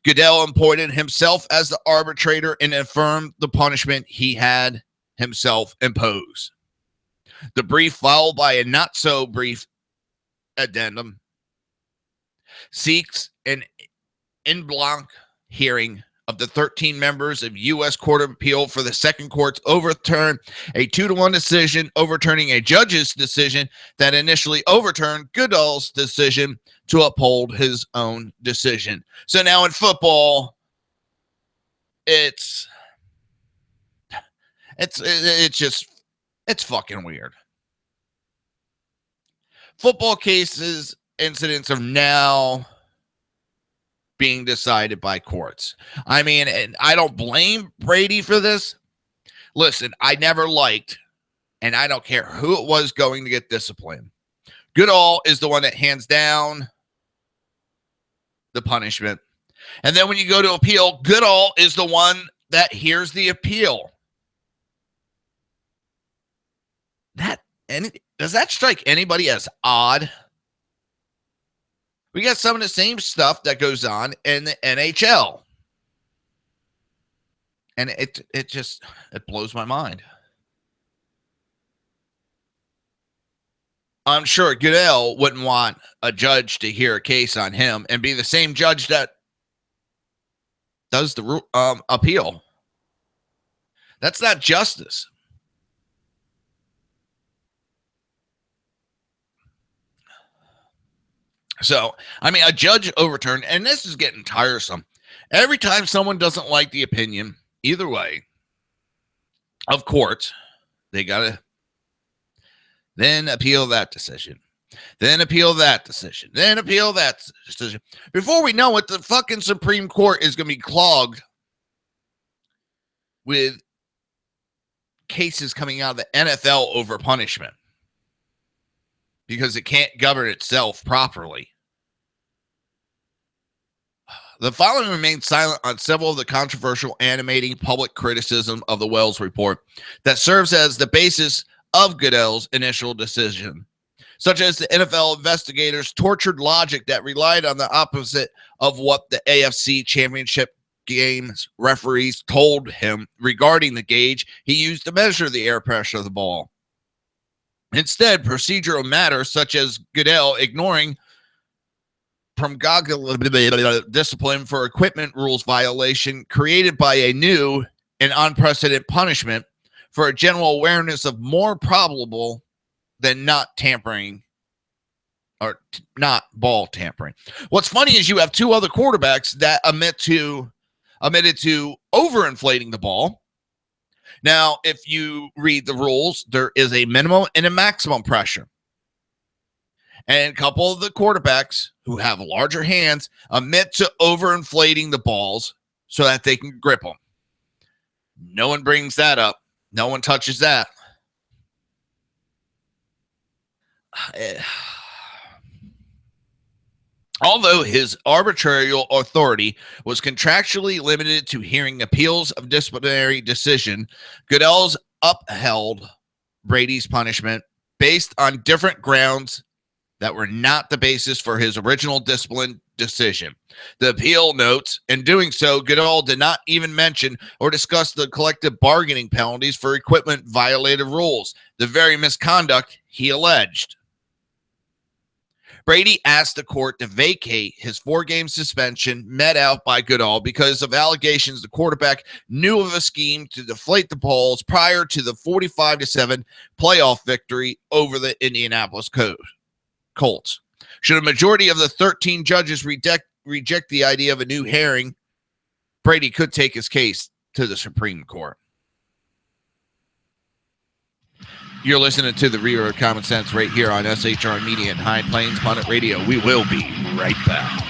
Goodell appointed himself as the arbitrator and affirmed the punishment he had himself imposed. The brief, followed by a not-so-brief addendum, seeks an en bloc hearing of the 13 members of U.S. Court of Appeal for the Second Court's overturn a 2-1 decision overturning a judge's decision that initially overturned Goodell's decision to uphold his own decision. So now in football, it's fucking weird. Football cases, incidents are now being decided by courts. I mean, and I don't blame Brady for this. Listen, I never liked, and I don't care who it was going to get disciplined. Goodall is the one that hands down the punishment. And then when you go to appeal, Goodall is the one that hears the appeal. Does that strike anybody as odd? We got some of the same stuff that goes on in the NHL. And it blows my mind. I'm sure Goodell wouldn't want a judge to hear a case on him and be the same judge that does the appeal. That's not justice. So, I mean, a judge overturned, and this is getting tiresome. Every time someone doesn't like the opinion, either way, of courts, they got to then appeal that decision. Then appeal that decision. Then appeal that decision. Before we know it, the fucking Supreme Court is going to be clogged with cases coming out of the NFL over punishment because it can't govern itself properly. The following remains silent on several of the controversial animating public criticism of the Wells report that serves as the basis of Goodell's initial decision, such as the NFL investigators' tortured logic that relied on the opposite of what the AFC Championship game's referees told him regarding the gauge he used to measure the air pressure of the ball. Instead, procedural matters such as Goodell ignoring discipline for equipment rules violation created by a new and unprecedented punishment for a general awareness of more probable than not tampering or not ball tampering. What's funny is you have two other quarterbacks that admitted to overinflating the ball. Now, if you read the rules, there is a minimum and a maximum pressure. And a couple of the quarterbacks who have larger hands admit to overinflating the balls so that they can grip them. No one brings that up. No one touches that. Although his arbitrary authority was contractually limited to hearing appeals of disciplinary decision, Goodell's upheld Brady's punishment based on different grounds that were not the basis for his original discipline decision. The appeal notes, in doing so, Goodall did not even mention or discuss the collective bargaining penalties for equipment violated rules, the very misconduct he alleged. Brady asked the court to vacate his 4-game suspension met out by Goodall because of allegations the quarterback knew of a scheme to deflate the polls prior to the 45-7 playoff victory over the Indianapolis Colts. Should a majority of the 13 judges reject the idea of a new hearing, Brady could take his case to the Supreme Court. You're listening to the Reaver of Common Sense right here on SHR Media and High Plains Pundit Radio. We will be right back.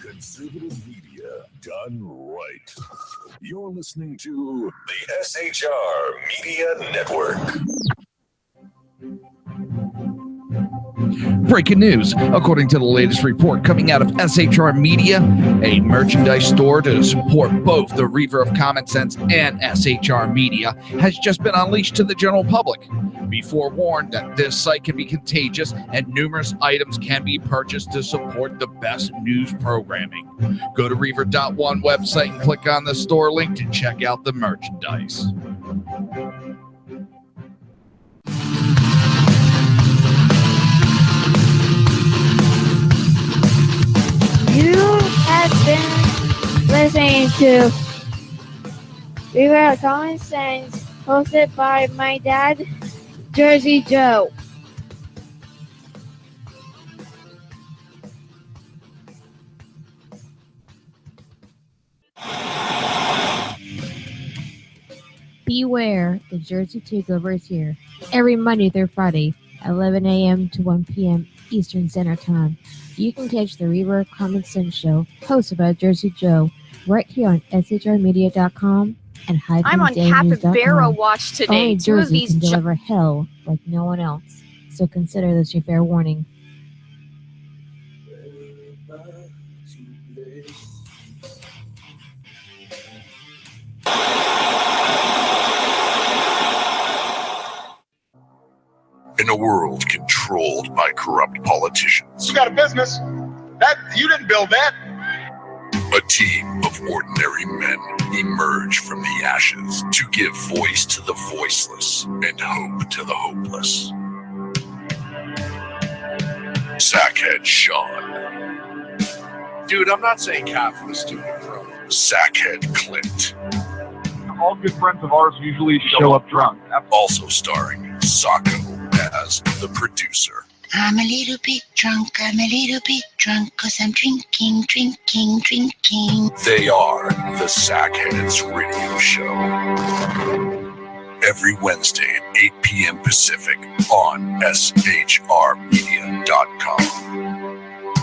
Conservative media done right. You're listening to the SHR Media Network. Breaking news. According to the latest report coming out of SHR Media, a merchandise store to support both the Reaver of Common Sense and SHR Media has just been unleashed to the general public. Be forewarned that this site can be contagious and numerous items can be purchased to support the best news programming. Go to Reaver.one website and click on the store link to check out the merchandise. You have been listening to Reaver of Common Sense, hosted by my dad, Jersey Joe. Beware, the Jersey Takeover is here. Every Monday through Friday, 11 a.m. to 1 p.m. Eastern Standard Time. You can catch the Reaver of Common Sense show, hosted by Jersey Joe, right here on shrmedia.com and I'm on Capybara watch today. Only Two of Jersey these can deliver hell like no one else. So consider this your fair warning. In a world controlled by corrupt politicians, You got a business. That you didn't build that. a team of ordinary men emerge from the ashes to give voice to the voiceless and hope to the hopeless. Sackhead Sean, Dude, I'm not saying half of the stupid pro. Sackhead Clint, All good friends of ours usually show up drunk. also starring Sacco as the producer. I'm a little bit drunk, 'cause I'm drinking. They are the Sackheads Radio Show. Every Wednesday at 8 p.m. Pacific on shrmedia.com.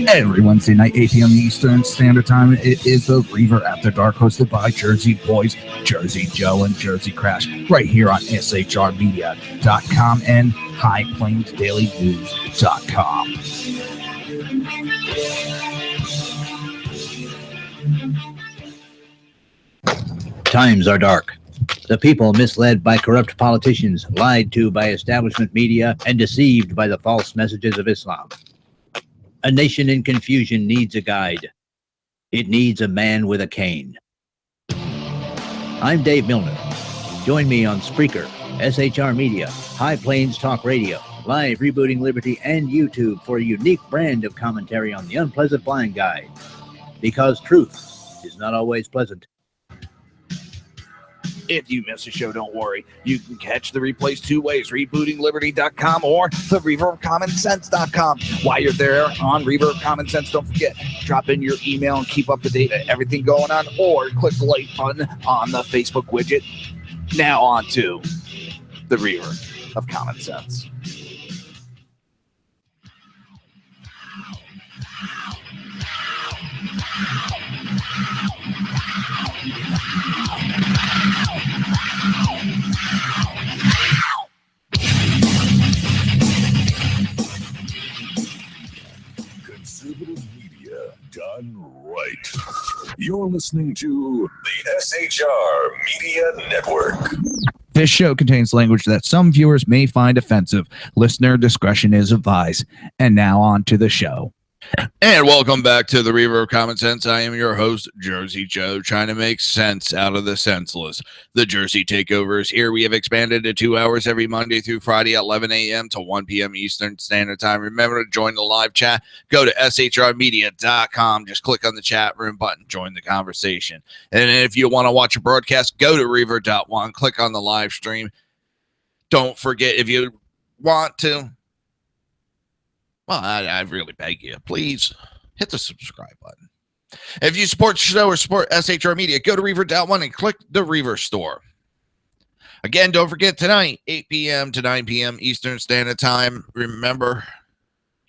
Every Wednesday night, 8 p.m. Eastern Standard Time, it is the Reaver After Dark, hosted by Jersey Boys, Jersey Joe, and Jersey Crash, right here on shrmedia.com and highplainsdailynews.com. Times are dark. The people misled by corrupt politicians, lied to by establishment media, and deceived by the false messages of Islam. A nation in confusion needs a guide. It needs a man with a cane. I'm Dave Milner. Join me on Spreaker, SHR Media, High Plains Talk Radio, Live Rebooting Liberty, and YouTube for a unique brand of commentary on the unpleasant blind guide. Because truth is not always pleasant. If you miss a show, don't worry. You can catch the replays two ways, rebootingliberty.com or the reaverofcommonsense.com. While you're there on Reaver of Common Sense, don't forget, drop in your email and keep up to date on everything going on, or click the like button on the Facebook widget. Now on to the Reaver of Common Sense. done right. You're listening to the SHR Media Network. This show contains language that some viewers may find offensive. Listener discretion is advised. And now on to the show. And welcome back to the Reaver of Common Sense. I am your host, Jersey Joe, trying to make sense out of the senseless. The Jersey Takeover is here. We have expanded to 2 hours every Monday through Friday at 11 a.m. to 1 p.m. Eastern Standard Time. Remember to join the live chat. Go to shrmedia.com. Just click on the chat room button. Join the conversation. And if you want to watch a broadcast, go to Reaver.one. Click on the live stream. Don't forget, if you want to, well, I really beg you, please hit the subscribe button. If you support the show or support SHR Media, go to Reaver.one and click the Reaver store. Again, don't forget tonight, 8 p.m. to 9 p.m. Eastern Standard Time. Remember,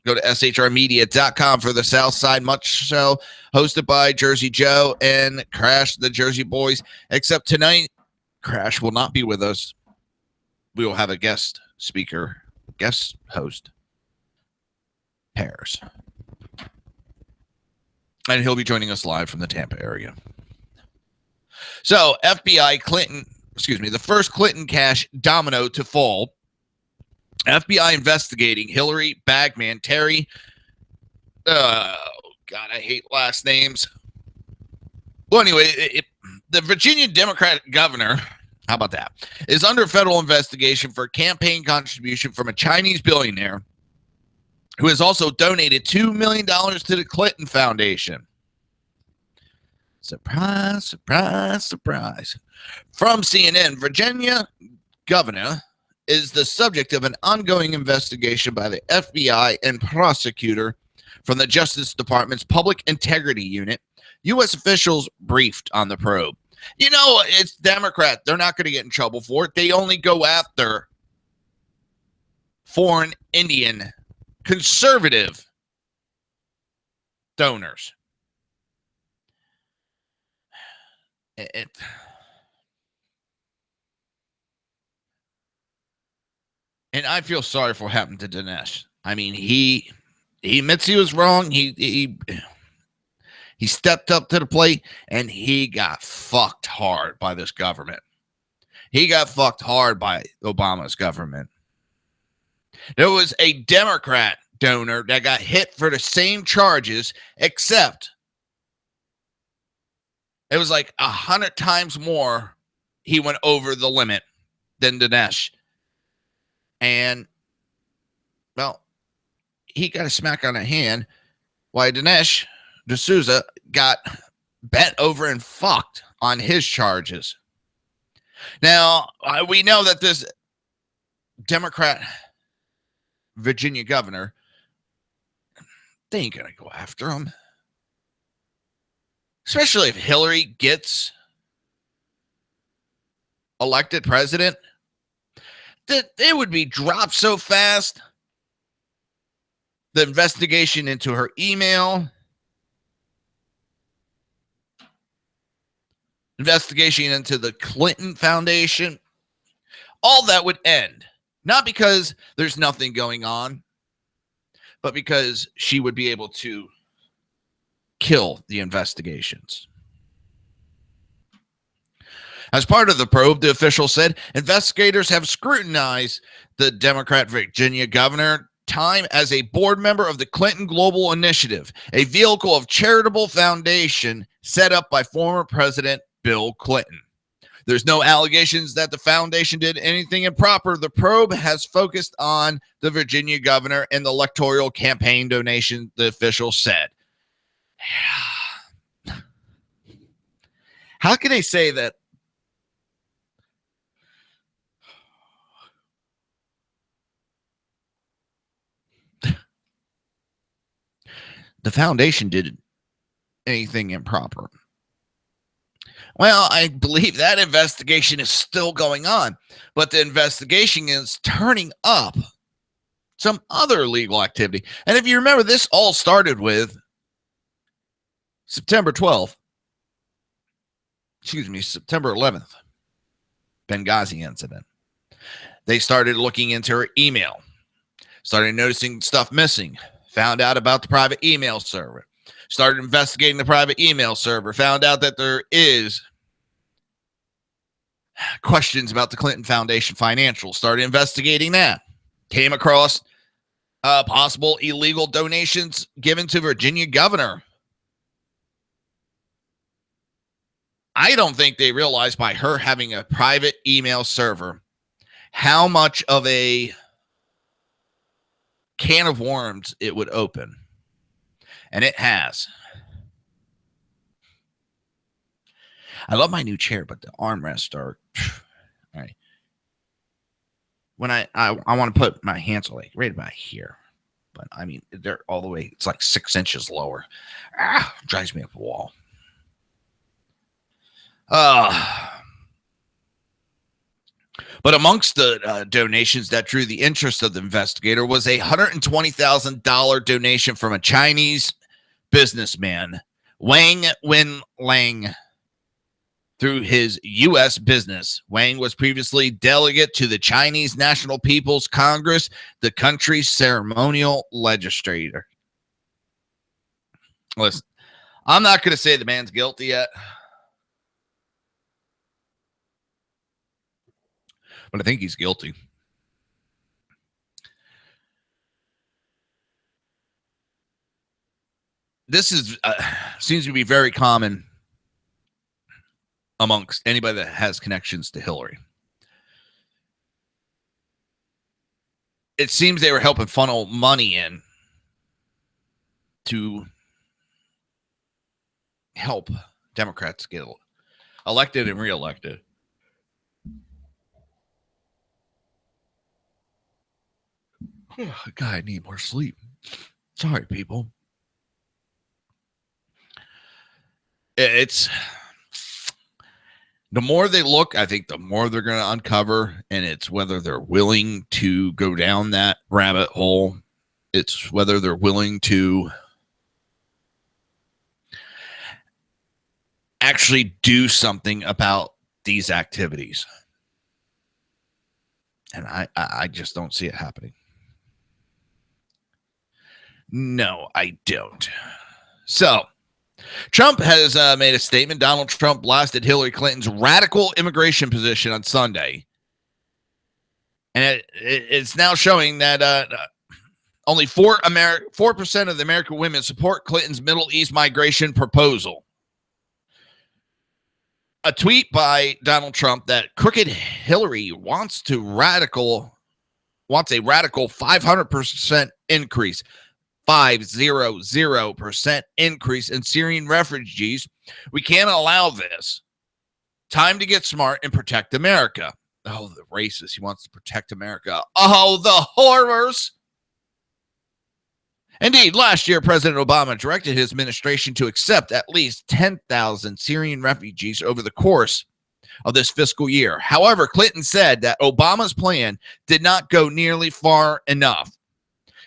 go to shrmedia.com for the Southside Much Show, hosted by Jersey Joe and Crash, the Jersey Boys. Except tonight, Crash will not be with us. We will have a guest speaker, guest host, Pears. And he'll be joining us live from the Tampa area. So, the first Clinton cash domino to fall. FBI investigating Hillary Bagman Terry. Oh, God, I hate last names. Well, anyway, the Virginia Democratic governor, how about that, is under federal investigation for campaign contribution from a Chinese billionaire who has also donated $2 million to the Clinton Foundation. Surprise, surprise, surprise. From CNN, Virginia governor is the subject of an ongoing investigation by the FBI and prosecutor from the Justice Department's Public Integrity Unit. U.S. officials briefed on the probe. You know, it's Democrat. They're not going to get in trouble for it. They only go after foreign Indian conservative donors. And I feel sorry for what happened to Dinesh. I mean, he admits he was wrong. He stepped up to the plate, and he got fucked hard by this government. He got fucked hard by Obama's government. There was a Democrat donor that got hit for the same charges, except it was like 100 times more he went over the limit than Dinesh. And, well, he got a smack on the hand while Dinesh D'Souza got bent over and fucked on his charges. Now, we know that this Democrat Virginia governor, they ain't going to go after him. Especially if Hillary gets elected president. That it would be dropped so fast. The investigation into her email. Investigation into the Clinton Foundation. All that would end. Not because there's nothing going on, but because she would be able to kill the investigations. As part of the probe, the official said investigators have scrutinized the Democrat Virginia governor time as a board member of the Clinton Global Initiative, a vehicle of charitable foundation set up by former President Bill Clinton. There's no allegations that the foundation did anything improper. The probe has focused on the Virginia governor and the electoral campaign donation, the official said. How can they say that? The foundation did anything improper? Well, I believe that investigation is still going on, but the investigation is turning up some other illegal activity. And if you remember, this all started with September 11th, Benghazi incident. They started looking into her email, started noticing stuff missing, found out about the private email server, Started investigating the private email server. Found out that there is questions about the Clinton Foundation financials. Started investigating that. Came across possible illegal donations given to Virginia governor. I don't think they realized by her having a private email server how much of a can of worms it would open. And it has. I love my new chair, but the armrests are all right. When I want to put my hands like right about here, but I mean they're all the way. It's like 6 inches lower. Drives me up the wall. But amongst the donations that drew the interest of the investigator was a $120,000 donation from a Chinese businessman, Wang Wenlang, through his U.S. business. Wang was previously delegate to the Chinese National People's Congress, the country's ceremonial legislator. Listen, I'm not going to say the man's guilty yet, but I think he's guilty. This is seems to be very common amongst anybody that has connections to Hillary. It seems they were helping funnel money in to help Democrats get elected and reelected. God, I need more sleep. Sorry, people. It's the more they look, I think the more they're going to uncover, and it's whether they're willing to go down that rabbit hole. It's whether they're willing to actually do something about these activities. And I just don't see it happening. No, I don't. So, Trump has made a statement. Donald Trump blasted Hillary Clinton's radical immigration position on Sunday. And it's now showing that only 4% of the American women support Clinton's Middle East migration proposal. A tweet by Donald Trump that crooked Hillary wants a radical 500% increase. 500% increase in Syrian refugees. We can't allow this. Time to get smart and protect America. Oh, the racist. He wants to protect America. Oh, the horrors. Indeed, last year, President Obama directed his administration to accept at least 10,000 Syrian refugees over the course of this fiscal year. However, Clinton said that Obama's plan did not go nearly far enough.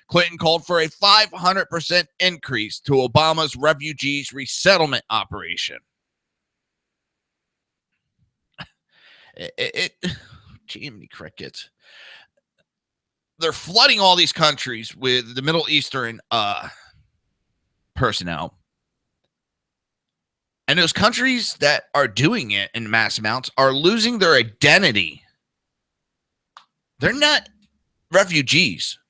Clinton called for a 500% increase to Obama's refugees resettlement operation. Jiminy crickets. They're flooding all these countries with the Middle Eastern personnel. And those countries that are doing it in mass amounts are losing their identity. They're not refugees.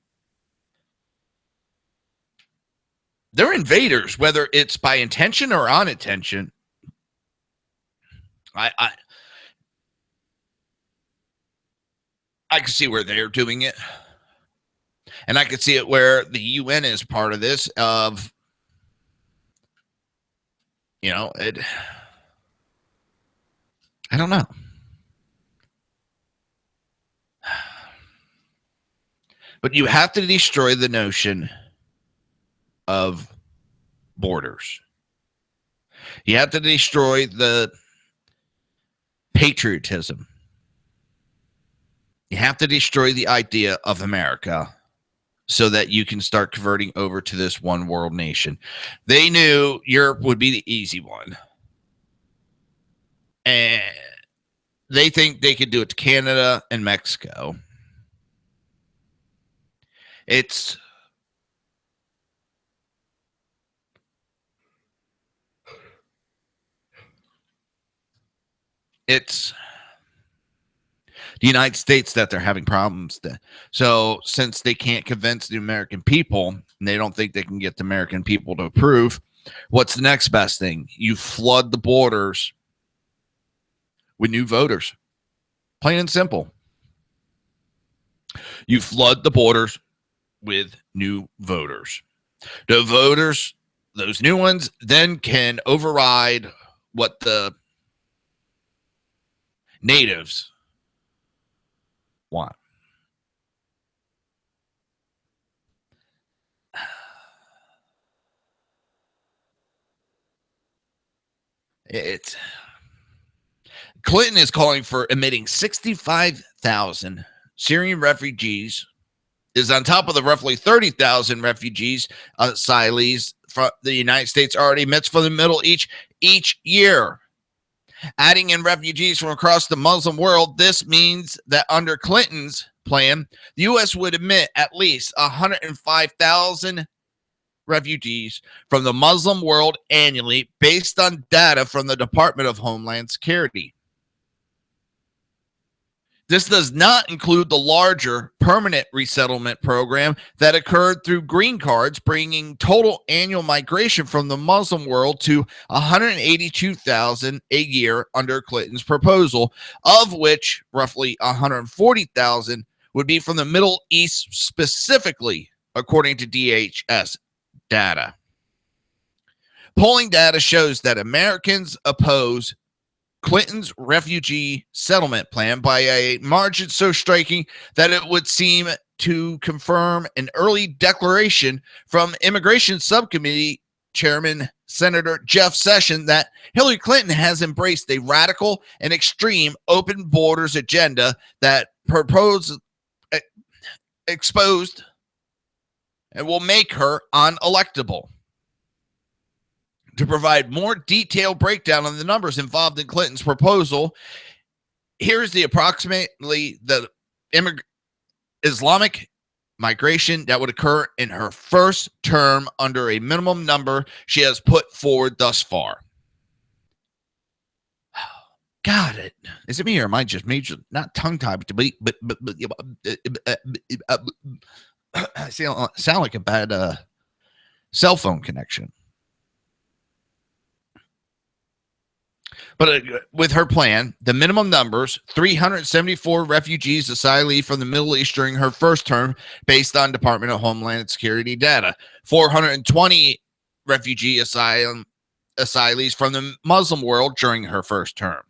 They're invaders, whether it's by intention or unintention. I can see where they're doing it. And I can see it where the UN is part of this of, I don't know. But you have to destroy the notion of borders. You have to destroy the patriotism. You have to destroy the idea of America so that you can start converting over to this one world nation. They knew Europe would be the easy one. And they think they could do it to Canada and Mexico. It's it's the United States that they're having problems. So since they can't convince the American people, and they don't think they can get the American people to approve, what's the next best thing? You flood the borders with new voters. Plain and simple. You flood the borders with new voters. The voters, those new ones, then can override what the natives want. Clinton is calling for admitting 65,000 Syrian refugees, is on top of the roughly 30,000 refugees, asylees from the United States already admits from the Middle East each year. Adding in refugees from across the Muslim world, this means that under Clinton's plan, the U.S. would admit at least 105,000 refugees from the Muslim world annually based on data from the Department of Homeland Security. This does not include the larger permanent resettlement program that occurred through green cards, bringing total annual migration from the Muslim world to 182,000 a year under Clinton's proposal, of which roughly 140,000 would be from the Middle East specifically, according to DHS data. Polling data shows that Americans oppose Clinton's refugee settlement plan by a margin so striking that it would seem to confirm an early declaration from Immigration Subcommittee Chairman Senator Jeff Sessions that Hillary Clinton has embraced a radical and extreme open borders agenda that exposed and will make her unelectable. To provide more detailed breakdown on the numbers involved in Clinton's proposal, here's the approximately the Islamic migration that would occur in her first term under a minimum number she has put forward thus far. God, is it me or am I just major, not tongue-tied, but I sound like a bad cell phone connection. But with her plan, the minimum numbers, 374 refugees asylees from the Middle East during her first term, based on Department of Homeland Security data, 420 refugee asylees from the Muslim world during her first term,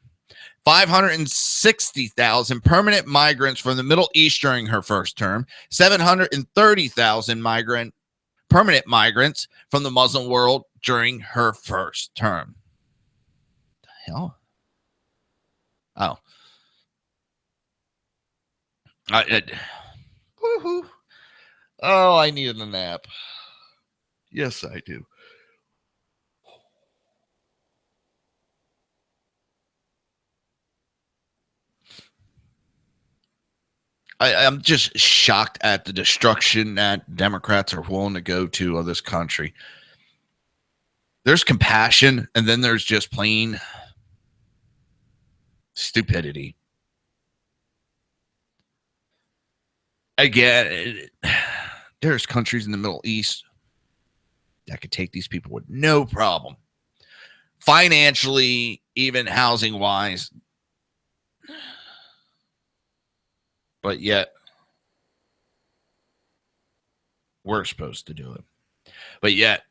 560,000 permanent migrants from the Middle East during her first term, 730,000 permanent migrants from the Muslim world during her first term. Hell? Oh. I needed a nap. Yes, I do. I'm just shocked at the destruction that Democrats are willing to go to of this country. There's compassion, and then there's just plain stupidity. Again, there's countries in the Middle East that could take these people with no problem. Financially, even housing-wise. But yet, we're supposed to do it. But yet,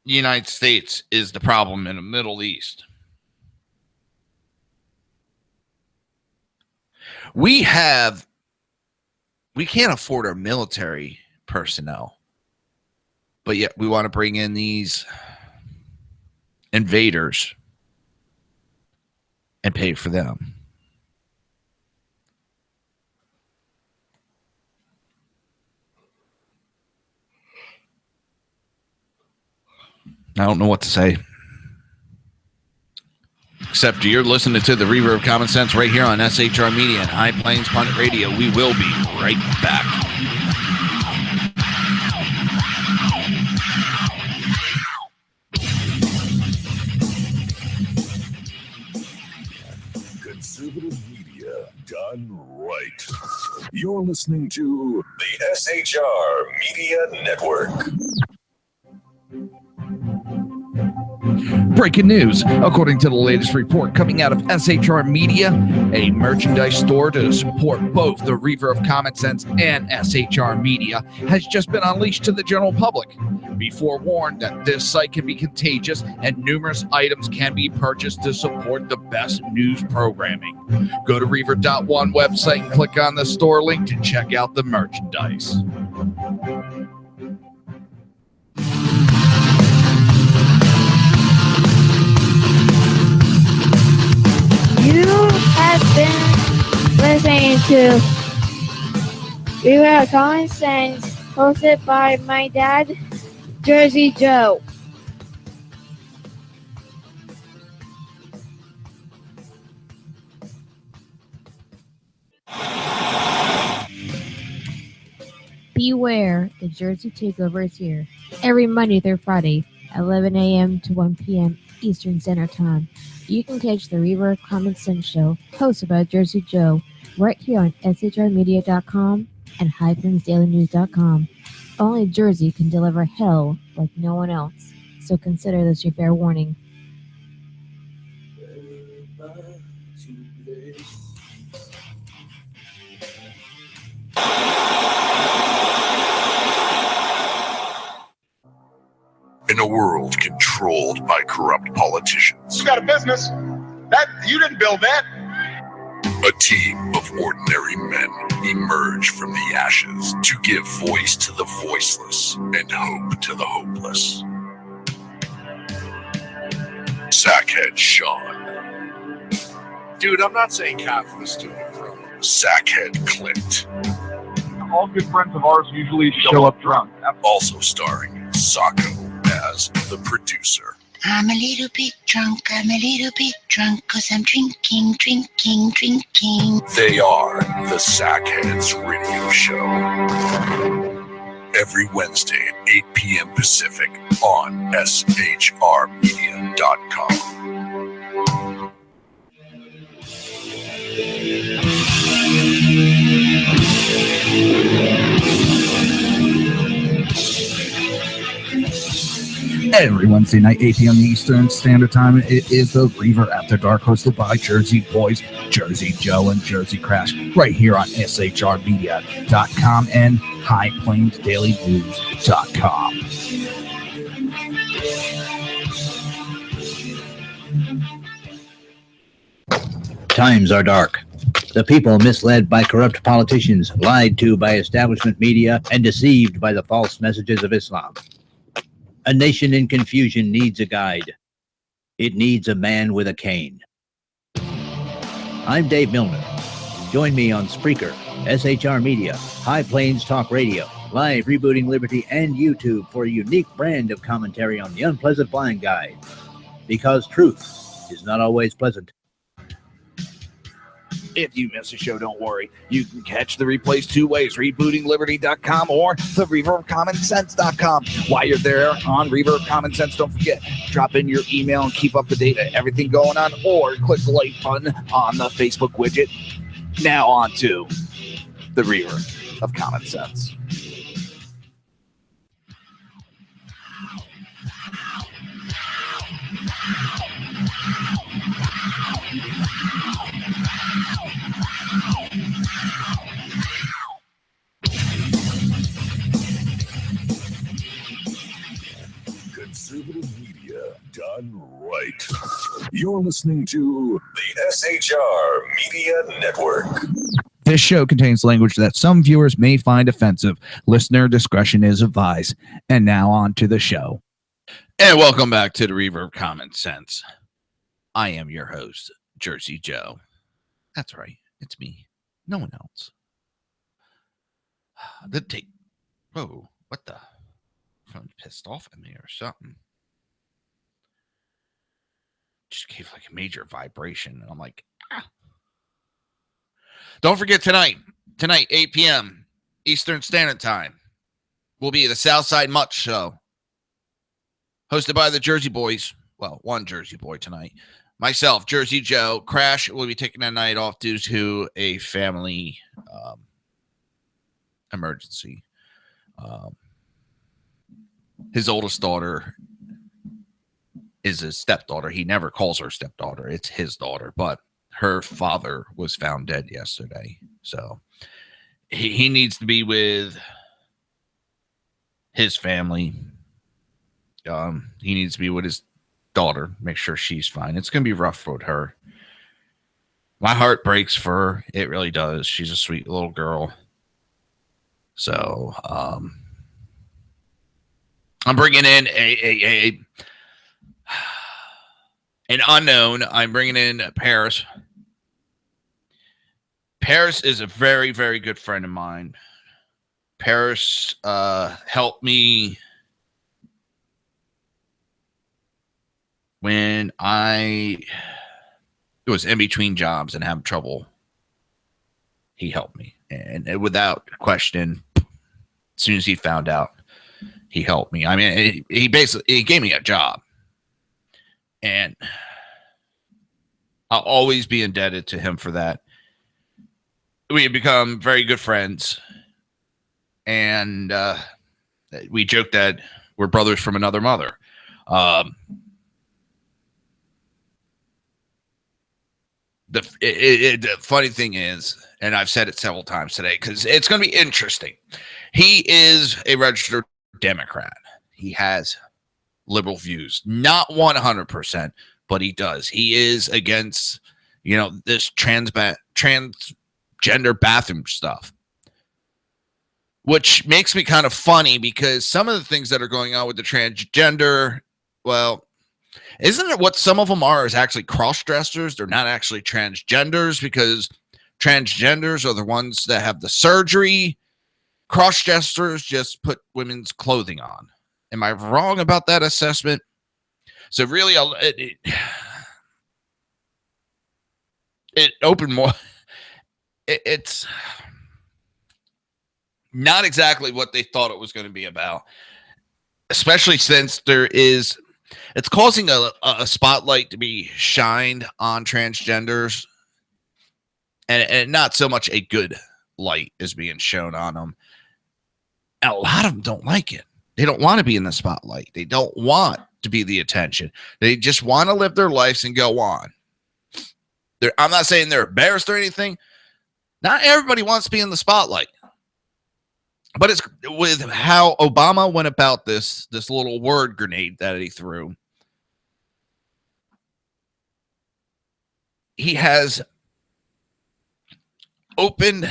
the United States is the problem in the Middle East. We can't afford our military personnel, but yet we want to bring in these invaders and pay for them. I don't know what to say. Except you're listening to the Reaver of Common Sense right here on SHR Media and High Plains Pundit Radio. We will be right back. Good You're listening to the SHR Media Network. Breaking news. According to the latest report coming out of SHR Media, a merchandise store to support both the Reaver of Common Sense and SHR Media has just been unleashed to the general public. Be forewarned that this site can be contagious and numerous items can be purchased to support the best news programming. Go to Reaver.one website and click on the store link to check out the merchandise. You have been listening to Reaver of Common Sense, hosted by my dad, Jersey Joe. Beware, the Jersey Takeover is here. Every Monday through Friday, 11 a.m. to 1 p.m. Eastern Standard Time. You can catch the Reaver of Common Sense show, hosted by Jersey Joe, right here on shrmedia.com and highplains.dailynews.com. Only Jersey can deliver hell like no one else, so consider this your fair warning. In a world controlled by corrupt politicians, You got a business. That you didn't build that. a team of ordinary men emerge from the ashes to give voice to the voiceless and hope to the hopeless. Sackhead Sean, Dude, I'm not saying half of the student pro. Sackhead Clint, All good friends of ours usually show up drunk. also starring Sacco as the producer. I'm a little bit drunk, I'm a little bit drunk, 'cause I'm drinking. They are the Sackheads Radio Show. Every Wednesday at 8 p.m. Pacific on shrmedia.com. Every Wednesday night, 8 p.m. Eastern Standard Time, it is the Reaver After Dark, hosted by Jersey Boys, Jersey Joe, and Jersey Crash, right here on shrmedia.com and highplains.dailynews.com. Times are dark. The people misled by corrupt politicians, lied to by establishment media, and deceived by the false messages of Islam. A nation in confusion needs a guide. It needs a man with a cane. I'm Dave Milner. Join me on Spreaker, SHR Media, High Plains Talk Radio, Live Rebooting Liberty, and YouTube for a unique brand of commentary on the unpleasant blind guide. Because truth is not always pleasant. If you miss a show, don't worry. You can catch the replays two ways, rebootingliberty.com or the reaverofcommonsense.com. While you're there on Reaver of Common Sense, don't forget, drop in your email and keep up to date on everything going on, or click the like button on the Facebook widget. Now on to the Reaver of Common Sense. Conservative media done right. You're listening to the SHR Media Network. This show contains language that some viewers may find offensive. Listener discretion is advised. And now on to the show. And welcome back to the Reaver of Common Sense. I am your host, Jersey Joe. That's right. It's me. No one else. The tape. Whoa, what the? Phone pissed off at me or something. Just gave like a major vibration. And I'm like, ah. Don't forget tonight, 8 p.m. Eastern Standard Time, will be the Southside Mutt Show. Hosted by the Jersey Boys. Well, one Jersey boy tonight. Myself, Jersey Joe. Crash will be taking a night off due to a family emergency. His oldest daughter is his stepdaughter. He never calls her stepdaughter. It's his daughter, but her father was found dead yesterday. So he needs to be with his family. He needs to be with his daughter, make sure she's fine. It's going to be rough for her. My heart breaks for her. It really does. She's a sweet little girl. So, I'm bringing in an unknown. I'm bringing in Paris. Paris is a very, very good friend of mine. Paris helped me when I was in between jobs and having trouble. He helped me, and without question, as soon as he found out, he helped me. I mean, he gave me a job, and I'll always be indebted to him for that. We have become very good friends, and we joke that we're brothers from another mother. The funny thing is, and I've said it several times today because it's going to be interesting. He is a registered Democrat. He has liberal views, not 100%, but he does. He is against, this transgender bathroom stuff, which makes me kind of funny because some of the things that are going on with the transgender, well, isn't it what some of them are is actually cross-dressers? They're not actually transgenders because transgenders are the ones that have the surgery. Cross-dressers just put women's clothing on. Am I wrong about that assessment? So really, it opened more. It's not exactly what they thought it was going to be about, especially since it's causing a spotlight to be shined on transgenders, and not so much a good light is being shown on them. And a lot of them don't like it. They don't want to be in the spotlight. They don't want to be the attention. They just want to live their lives and go on. I'm not saying they're embarrassed or anything. Not everybody wants to be in the spotlight. But it's with how Obama went about this little word grenade that he threw. He has opened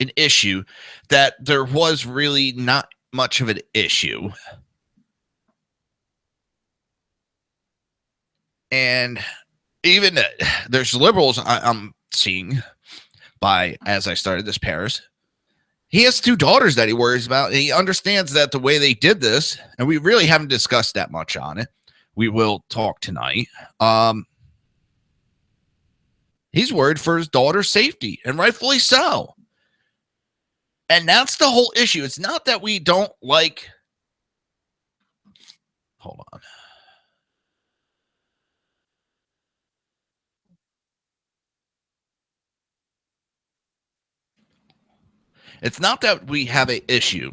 an issue that there was really not much of an issue. And even there's liberals I'm seeing as I started this Paris. He has 2 daughters that he worries about. He understands that the way they did this, and we really haven't discussed that much on it. We will talk tonight. He's worried for his daughter's safety, and rightfully so. And that's the whole issue. It's not that we don't like. Hold on. It's not that we have an issue,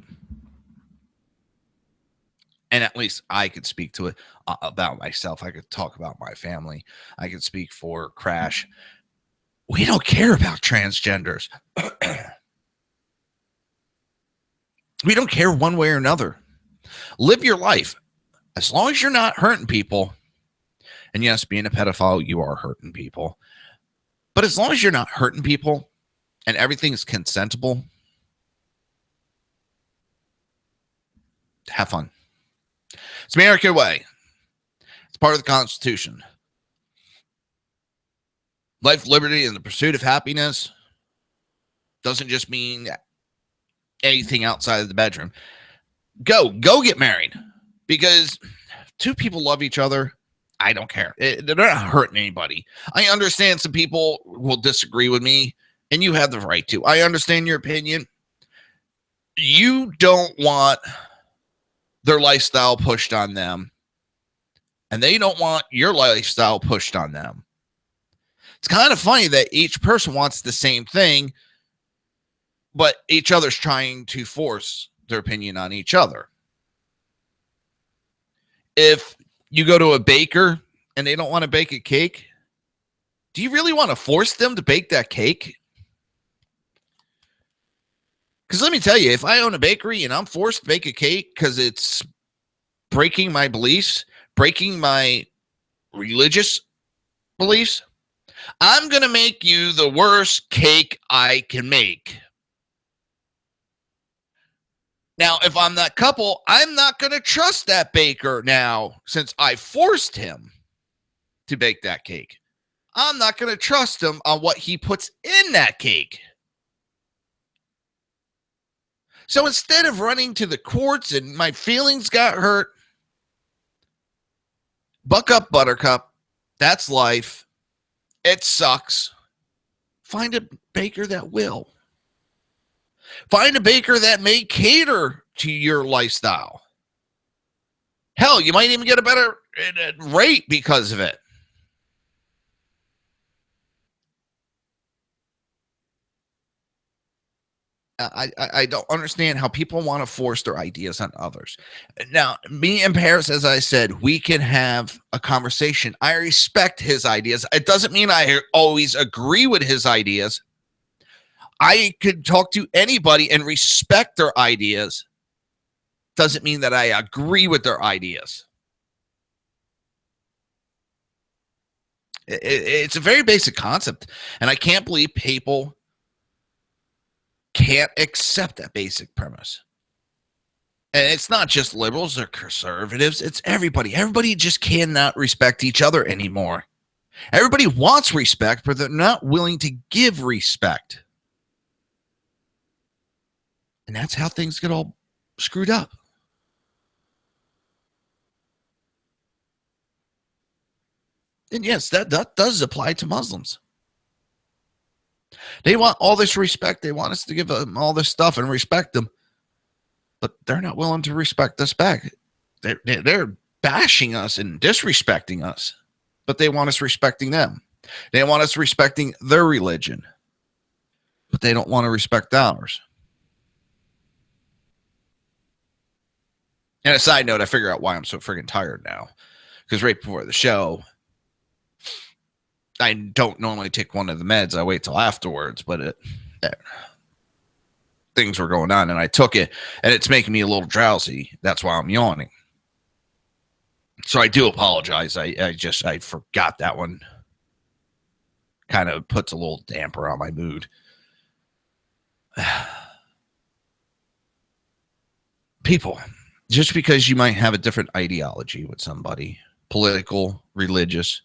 and at least I could speak to it about myself. I could talk about my family. I could speak for Crash. We don't care about transgenders. We don't care one way or another. Live your life. As long as you're not hurting people, and yes, being a pedophile, you are hurting people. But as long as you're not hurting people and everything is consentable, have fun. It's the American way. It's part of the Constitution. Life, liberty, and the pursuit of happiness doesn't just mean anything outside of the bedroom. Go get married, because 2 people love each other. I don't care. They're not hurting anybody. I understand some people will disagree with me, and you have the right to. I understand your opinion. You don't want their lifestyle pushed on them, and they don't want your lifestyle pushed on them. It's kind of funny that each person wants the same thing, but each other's trying to force their opinion on each other. If you go to a baker and they don't want to bake a cake, do you really want to force them to bake that cake? Because let me tell you, if I own a bakery and I'm forced to bake a cake because it's breaking my beliefs, breaking my religious beliefs, I'm going to make you the worst cake I can make. Now, if I'm that couple, I'm not going to trust that baker now since I forced him to bake that cake. I'm not going to trust him on what he puts in that cake. So instead of running to the courts and my feelings got hurt, buck up, buttercup. That's life. It sucks. Find a baker that will. Find a baker that may cater to your lifestyle. Hell, you might even get a better rate because of it. I don't understand how people want to force their ideas on others. Now, me and Paris, as I said, we can have a conversation. I respect his ideas. It doesn't mean I always agree with his ideas. I could talk to anybody and respect their ideas. Doesn't mean that I agree with their ideas. It's a very basic concept, and I can't believe people can't accept that basic premise. And it's not just liberals or conservatives, it's everybody. Everybody just cannot respect each other anymore. Everybody wants respect, but they're not willing to give respect. And that's how things get all screwed up. And yes, that does apply to Muslims. They want all this respect. They want us to give them all this stuff and respect them. But they're not willing to respect us back. They're bashing us and disrespecting us. But they want us respecting them. They want us respecting their religion. But they don't want to respect ours. And a side note, I figure out why I'm so friggin' tired now. Because right before the show, I don't normally take one of the meds. I wait till afterwards, but things were going on, and I took it, and it's making me a little drowsy. That's why I'm yawning. So I do apologize. I forgot that one. Kind of puts a little damper on my mood. People, just because you might have a different ideology with somebody, political, religious,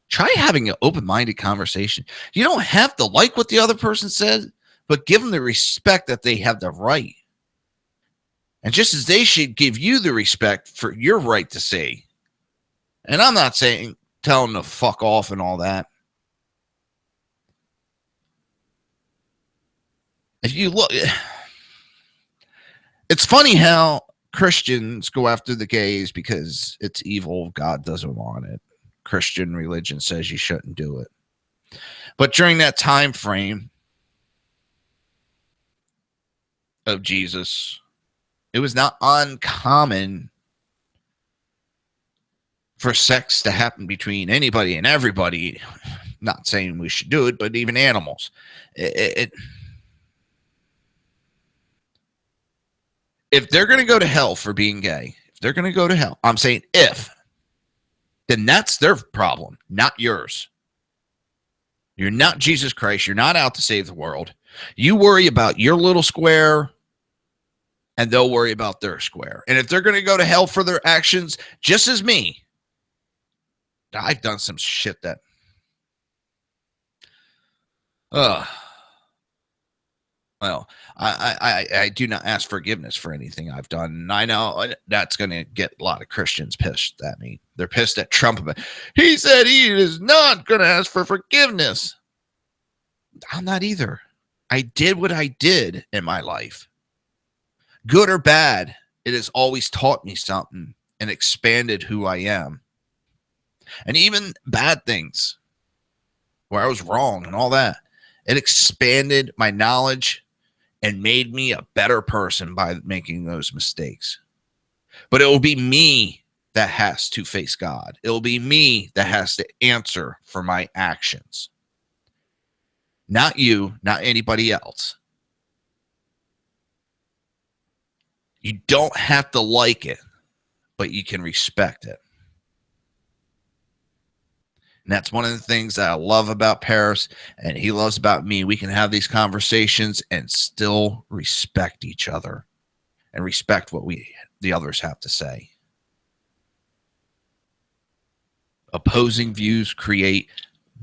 try having an open-minded conversation. You don't have to like what the other person said, but give them the respect that they have the right. And just as they should give you the respect for your right to say. And I'm not saying tell them to fuck off and all that. If you look, it's funny how Christians go after the gays because it's evil. God doesn't want it. Christian religion says you shouldn't do it. But during that time frame of Jesus, it was not uncommon for sex to happen between anybody and everybody. Not saying we should do it, but even animals. If they're going to go to hell for being gay, if they're going to go to hell, I'm saying if, then that's their problem, not yours. You're not Jesus Christ. You're not out to save the world. You worry about your little square, and they'll worry about their square. And if they're going to go to hell for their actions, just as me, I've done some shit that... Well, I do not ask forgiveness for anything I've done. And I know that's going to get a lot of Christians pissed at me. They're pissed at Trump about, he said he is not going to ask for forgiveness. I'm not either. I did what I did in my life. Good or bad, it has always taught me something and expanded who I am. And even bad things where I was wrong and all that. It expanded my knowledge and made me a better person by making those mistakes. But it will be me that has to face God. It will be me that has to answer for my actions. Not you, not anybody else. You don't have to like it, but you can respect it. And that's one of the things that I love about Paris, and he loves about me. We can have these conversations and still respect each other and respect what the others have to say. Opposing views create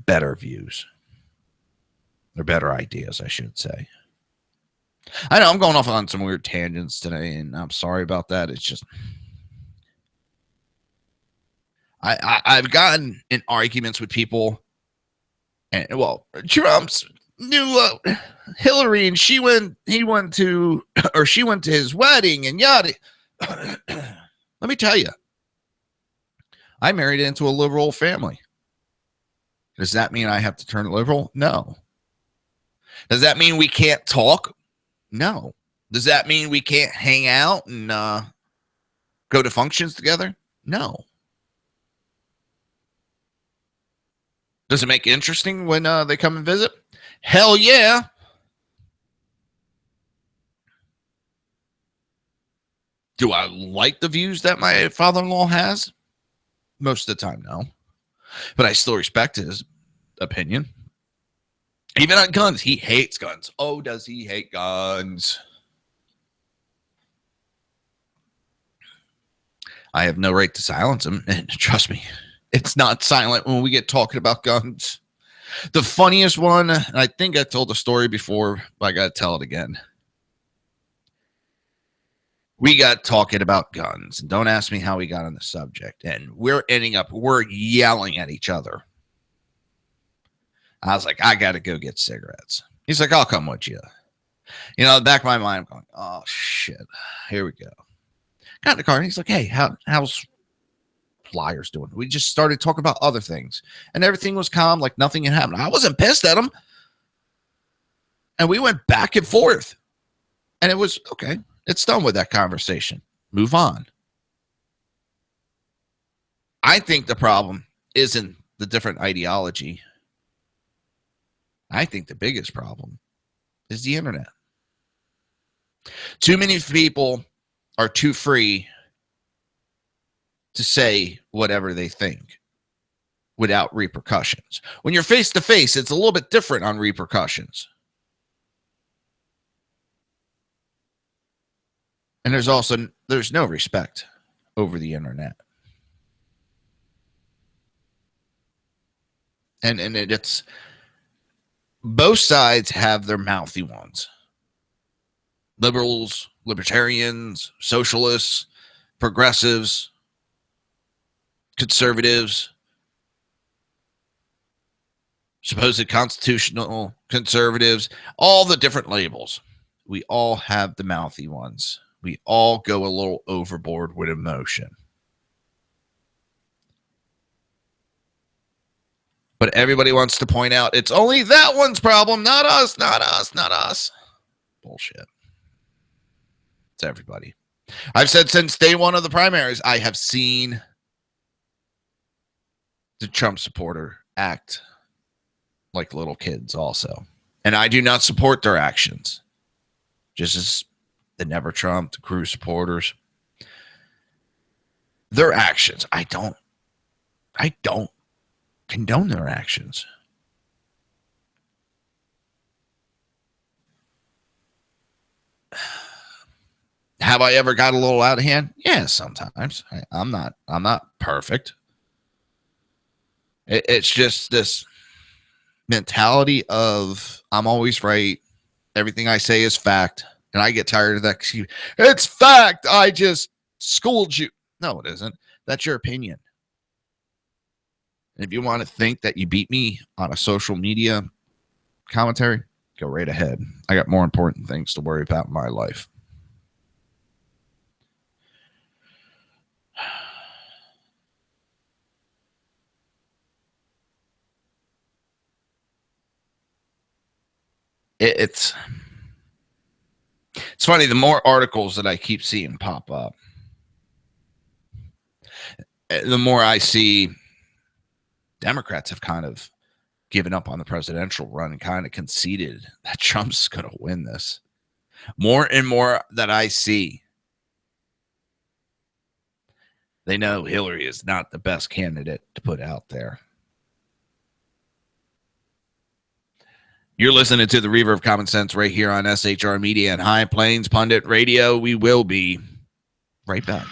better views. Or better ideas, I should say. I know I'm going off on some weird tangents today, and I'm sorry about that. It's just I've gotten in arguments with people, and Trump's knew Hillary, and he went to his wedding, and yada. Let me tell you, I married into a liberal family. Does that mean I have to turn liberal? No. Does that mean we can't talk? No. Does that mean we can't hang out and go to functions together? No. Does it make it interesting when they come and visit? Hell yeah. Do I like the views that my father-in-law has? Most of the time, no. But I still respect his opinion. Even on guns, he hates guns. Oh, does he hate guns? I have no right to silence him. And trust me, it's not silent when we get talking about guns. The funniest one, and I think I told the story before, but I got to tell it again. We got talking about guns. And don't ask me how we got on the subject. And we're yelling at each other. I was like, I got to go get cigarettes. He's like, I'll come with you. You know, in the back of my mind, I'm going, oh, shit. Here we go. Got in the car, and he's like, hey, how's Flyers doing? We just started talking about other things, and everything was calm, like nothing had happened. I wasn't pissed at him. And we went back and forth. And it was, okay, it's done with that conversation. Move on. I think the problem isn't the different ideology. I think the biggest problem is the internet. Too many people are too free to say whatever they think without repercussions. When you're face to face, it's a little bit different on repercussions. And there's no respect over the internet. And it's both sides have their mouthy ones. Liberals, libertarians, socialists, progressives, conservatives, supposed constitutional conservatives, all the different labels. We all have the mouthy ones. We all go a little overboard with emotion. But everybody wants to point out it's only that one's problem, not us, not us, not us. Bullshit. It's everybody. I've said since day one of the primaries, I have seen the Trump supporter act like little kids also. And I do not support their actions. Just as the Never Trump, the Crude supporters. Their actions, I don't condone their actions. Have I ever got a little out of hand? Yeah, sometimes. I'm not perfect. It's just this mentality of I'm always right. Everything I say is fact. And I get tired of that. It's fact. I just schooled you. No, it isn't. That's your opinion. And if you want to think that you beat me on a social media commentary, go right ahead. I got more important things to worry about in my life. It's funny. The more articles that I keep seeing pop up, the more I see Democrats have kind of given up on the presidential run and kind of conceded that Trump's going to win this. More and more that I see, they know Hillary is not the best candidate to put out there. You're listening to the Reaver of Common Sense right here on SHR Media and High Plains Pundit Radio. We will be right back.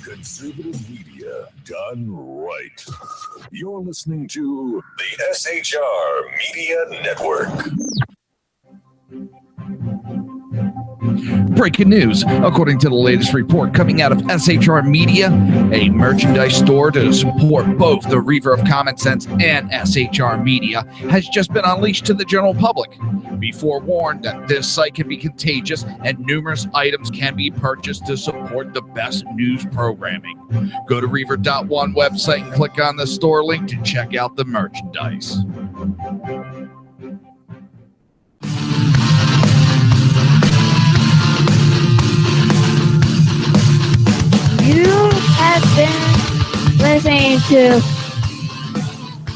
Conservative media done right. You're listening to the SHR Media Network. Breaking news. According to the latest report coming out of SHR Media, a merchandise store to support both the Reaver of Common Sense and SHR Media has just been unleashed to the general public. Be forewarned that this site can be contagious and numerous items can be purchased to support the best news programming. Go to Reaver.one website and click on the store link to check out the merchandise. You have been listening to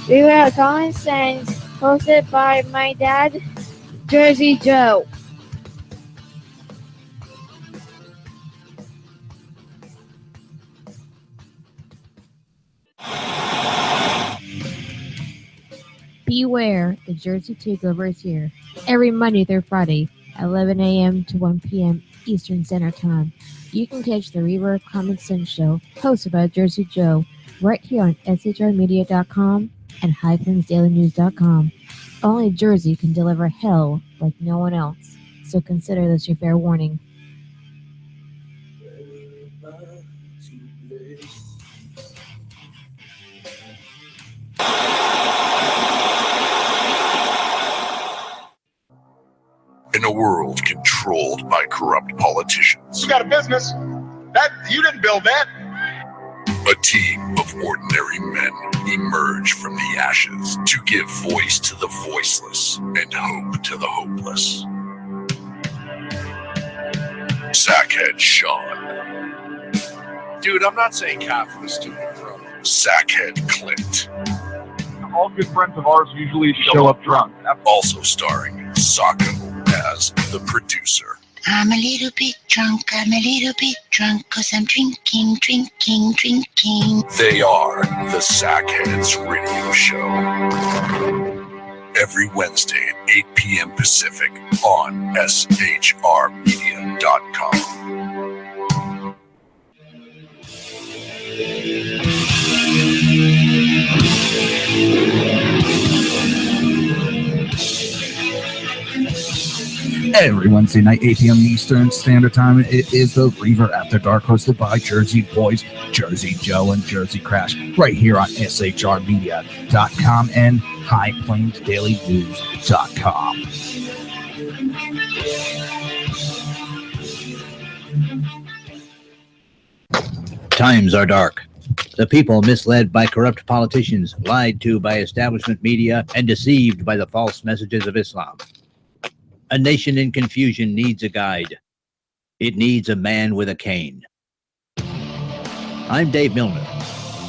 Reaver of Common Sense, hosted by my dad, Jersey Joe. Beware, the Jersey Takeover is here. Every Monday through Friday, 11 a.m. to 1 p.m. Eastern Standard Time. You can catch the Reaver of Common Sense show, hosted by Jersey Joe, right here on shrmedia.com and highplains.dailynews.com. Only Jersey can deliver hell like no one else, so consider this your fair warning. In a world controlled by corrupt politicians, You got a business. That you didn't build that. a team of ordinary men emerge from the ashes to give voice to the voiceless and hope to the hopeless. Sackhead Sean, Dude, I'm not saying half of the stupid bro. Sackhead Clint, All good friends of ours usually show up drunk. also starring Sacco as the producer. I'm a little bit drunk, 'cause I'm drinking. They are the Sackheads Radio Show. Every Wednesday at 8 p.m. Pacific on shrmedia.com. Every Wednesday night, 8 p.m. Eastern Standard Time, it is the Reaver After Dark, hosted by Jersey Boys, Jersey Joe, and Jersey Crash, right here on shrmedia.com and highplains.dailynews.com. Times are dark. The people misled by corrupt politicians, lied to by establishment media, and deceived by the false messages of Islam. A nation in confusion needs a guide. It needs a man with a cane. I'm Dave Milner.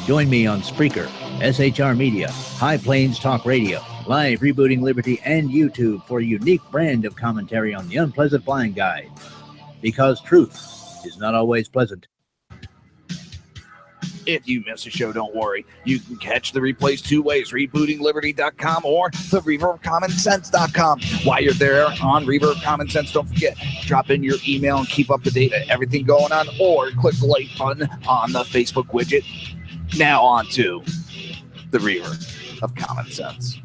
Join me on Spreaker, SHR Media, High Plains Talk Radio, Live Rebooting Liberty, and YouTube for a unique brand of commentary on the unpleasant blind guide. Because truth is not always pleasant. If you miss a show, don't worry. You can catch the replays two ways, rebootingliberty.com or the reaverofcommonsense.com. While you're there on Reaver of Common Sense, don't forget, drop in your email and keep up to date on everything going on, or click the like button on the Facebook widget. Now on to the Reaver of Common Sense.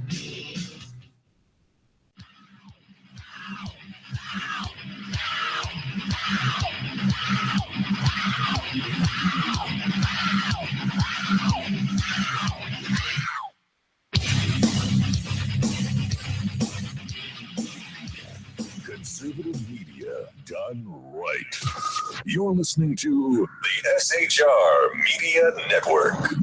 done right. You're listening to the SHR Media Network.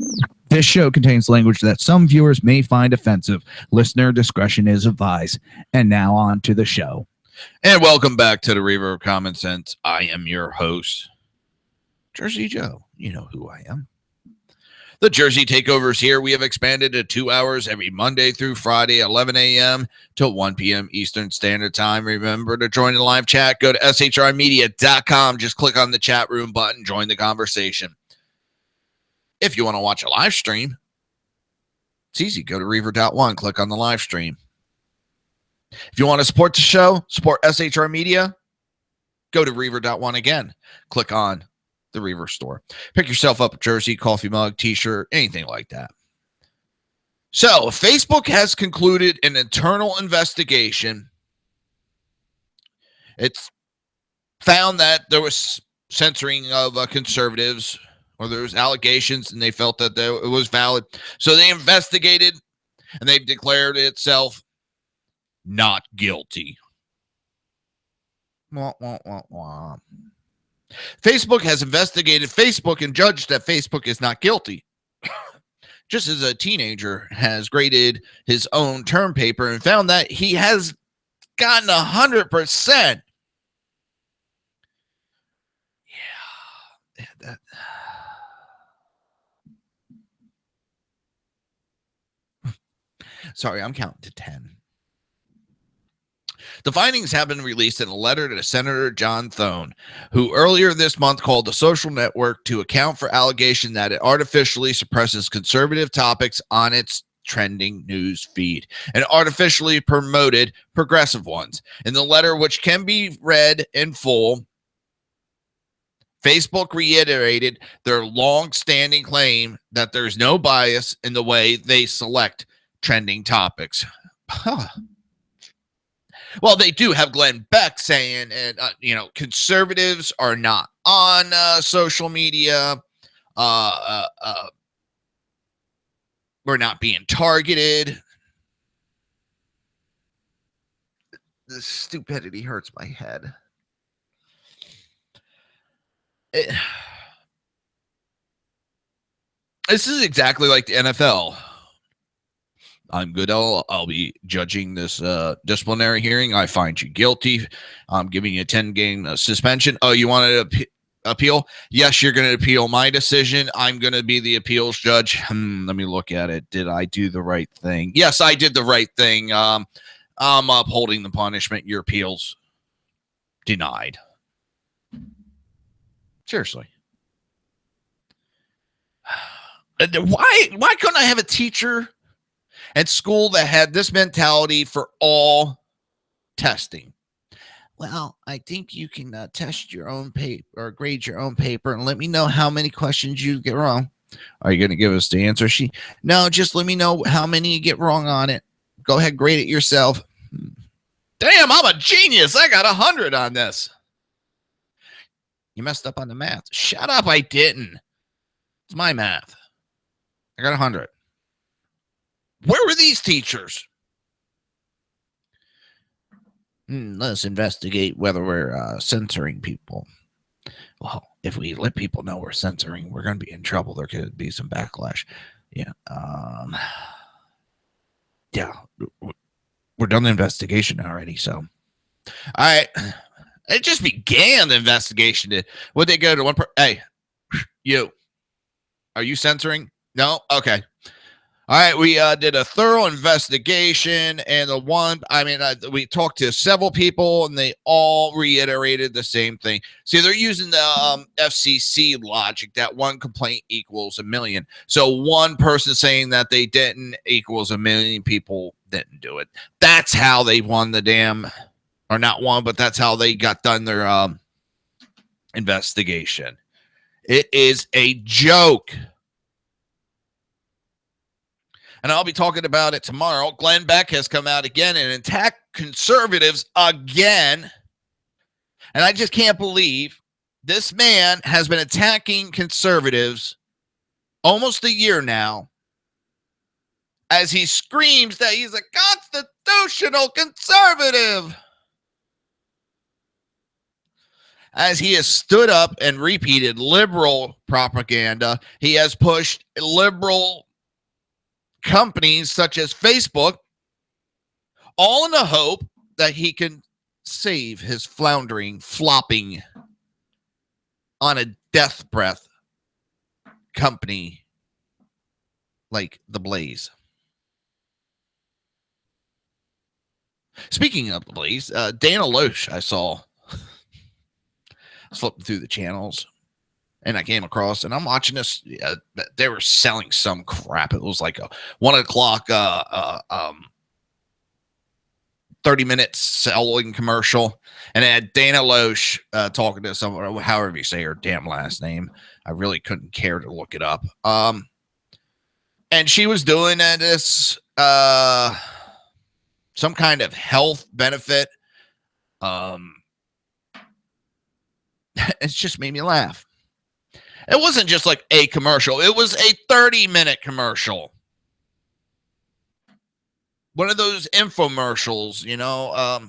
This show contains language that some viewers may find offensive. Listener discretion is advised. And now on to the show. And welcome back to the Reaver of Common Sense. I am your host, Jersey Joe. You know who I am. The Jersey Takeover is here. We have expanded to 2 hours every Monday through Friday, 11 a.m. to 1 p.m. Eastern Standard Time. Remember to join the live chat. Go to shrmedia.com. Just click on the chat room button. Join the conversation. If you want to watch a live stream, it's easy. Go to Reaver.one. Click on the live stream. If you want to support the show, support SHR Media, go to Reaver.one again. Click on the Reaver store. Pick yourself up a jersey, coffee mug, t-shirt, anything like that. So, Facebook has concluded an internal investigation. It's found that there was censoring of conservatives, or there was allegations, and they felt that it was valid. So they investigated, and they've declared itself not guilty. Wah, wah, wah, wah. Facebook has investigated Facebook and judged that Facebook is not guilty. Just as a teenager has graded his own term paper and found that he has gotten 100%. Yeah. That. Sorry, I'm counting to 10. The findings have been released in a letter to Senator John Thone, who earlier this month called the social network to account for allegation that it artificially suppresses conservative topics on its trending news feed and artificially promoted progressive ones. In the letter, which can be read in full, Facebook reiterated their long-standing claim that there's no bias in the way they select trending topics. Well, they do have Glenn Beck saying, conservatives are not on social media. We're not being targeted. The stupidity hurts my head. This is exactly like the NFL. I'm good. I'll be judging this disciplinary hearing. I find you guilty. I'm giving you a 10-game suspension. Oh, you want to appeal? Yes, you're going to appeal my decision. I'm going to be the appeals judge. Let me look at it. Did I do the right thing? Yes, I did the right thing. I'm upholding the punishment. Your appeals denied. Seriously. Why couldn't I have a teacher at school that had this mentality for all testing? Well, I think you can test your own paper or grade your own paper and let me know how many questions you get wrong. Are you going to give us the answer sheet? No, just let me know how many you get wrong on it. Go ahead, grade it yourself. Damn, I'm a genius. I got 100 on this. You messed up on the math. Shut up, I didn't. It's my math. I got 100. Where were these teachers? Let's investigate whether we're censoring people. Well, if we let people know we're censoring, we're going to be in trouble. There could be some backlash. Yeah. We're done the investigation already. So, all right. It just began the investigation. Would they go to one? Hey, you. Are you censoring? No? Okay. All right, we did a thorough investigation, and we talked to several people, and they all reiterated the same thing. See, they're using the FCC logic that one complaint equals a million. So one person saying that they didn't equals a million people didn't do it. That's how they won the damn, or not won, but that's how they got done their investigation. It is a joke. And I'll be talking about it tomorrow. Glenn Beck has come out again and attacked conservatives again. And I just can't believe this man has been attacking conservatives almost a year now as he screams that he's a constitutional conservative. as he has stood up and repeated liberal propaganda. He has pushed liberal companies such as Facebook, all in the hope that he can save his floundering, flopping on a death breath company like The Blaze. Speaking of The Blaze, Dana Loesch, I saw flipping through the channels, and I came across, and I'm watching this. They were selling some crap. It was like a 1 o'clock 30-minute selling commercial, and it had Dana Loesch talking to someone, however you say her damn last name. I really couldn't care to look it up. And she was doing this some kind of health benefit. It just made me laugh. It wasn't just like a commercial. It was a 30-minute commercial. One of those infomercials, you know,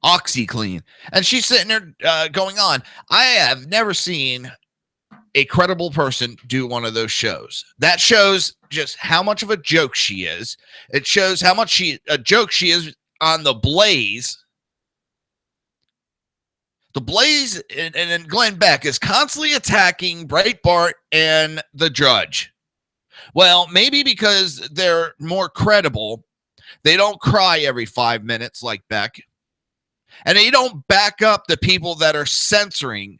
OxyClean. And she's sitting there going on. I have never seen a credible person do one of those shows. That shows just how much of a joke she is. It shows how much a joke she is on The Blaze. The Blaze and Glenn Beck is constantly attacking Breitbart and the Judge. Well, maybe because they're more credible. They don't cry every 5 minutes like Beck. And they don't back up the people that are censoring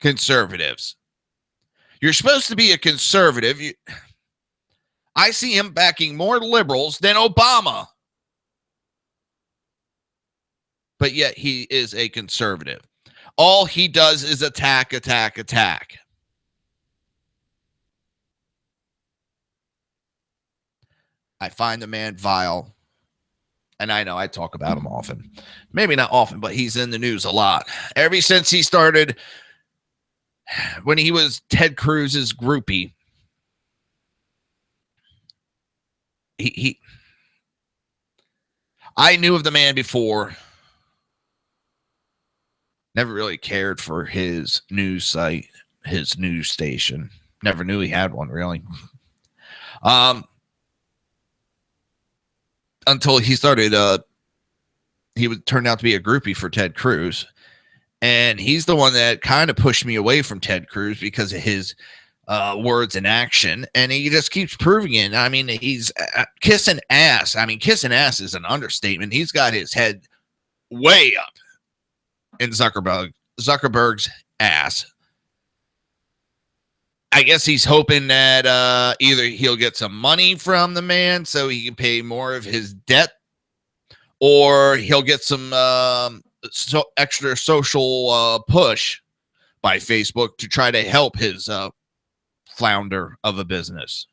conservatives. You're supposed to be a conservative. I see him backing more liberals than Obama. But yet he is a conservative. All he does is attack, attack, attack. I find the man vile. And I know I talk about him often. Maybe not often, but he's in the news a lot. Ever since he started, when he was Ted Cruz's groupie, I knew of the man before. Never really cared for his news site, his news station. Never knew he had one, really. Until he started, turned out to be a groupie for Ted Cruz. And he's the one that kind of pushed me away from Ted Cruz because of his words and action. And he just keeps proving it. I mean, he's kissing ass. I mean, kissing ass is an understatement. He's got his head way up in Zuckerberg's ass. I guess he's hoping that either he'll get some money from the man so he can pay more of his debt, or he'll get some extra social push by Facebook to try to help his flounder of a business.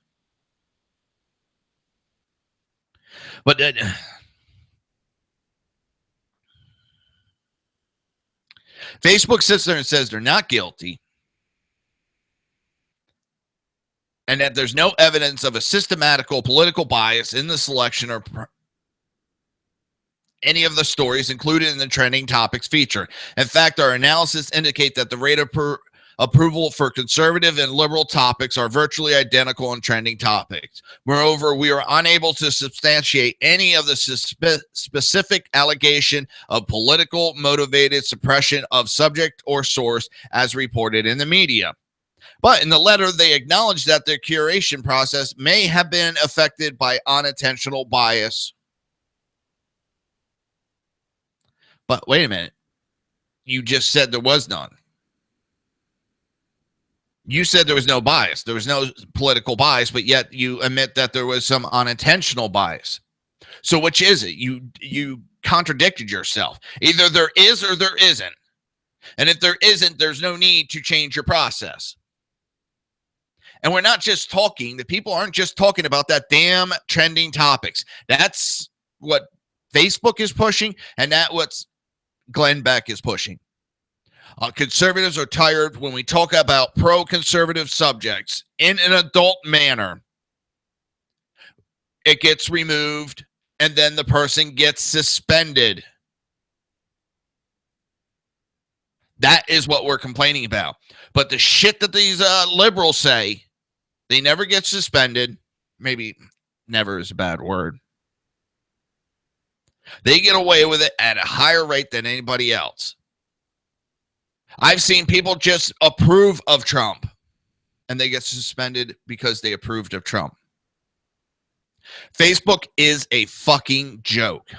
But Facebook sits there and says they're not guilty, and that there's no evidence of a systematical political bias in the selection or any of the stories included in the trending topics feature. In fact, our analysis indicate that the rate of approval for conservative and liberal topics are virtually identical in trending topics. Moreover, we are unable to substantiate any of the specific allegation of political motivated suppression of subject or source as reported in the media. But in the letter, they acknowledge that their curation process may have been affected by unintentional bias. But wait a minute. You just said there was none. You said there was no bias. There was no political bias, but yet you admit that there was some unintentional bias. So which is it? You contradicted yourself. Either there is or there isn't. And if there isn't, there's no need to change your process. And we're not just talking. The people aren't just talking about that damn trending topics. That's what Facebook is pushing, and that's what Glenn Beck is pushing. Conservatives are tired when we talk about pro-conservative subjects in an adult manner. It gets removed, and then the person gets suspended. That is what we're complaining about. But the shit that these liberals say, they never get suspended. Maybe never is a bad word. They get away with it at a higher rate than anybody else. I've seen people just approve of Trump, and they get suspended because they approved of Trump. Facebook is a fucking joke.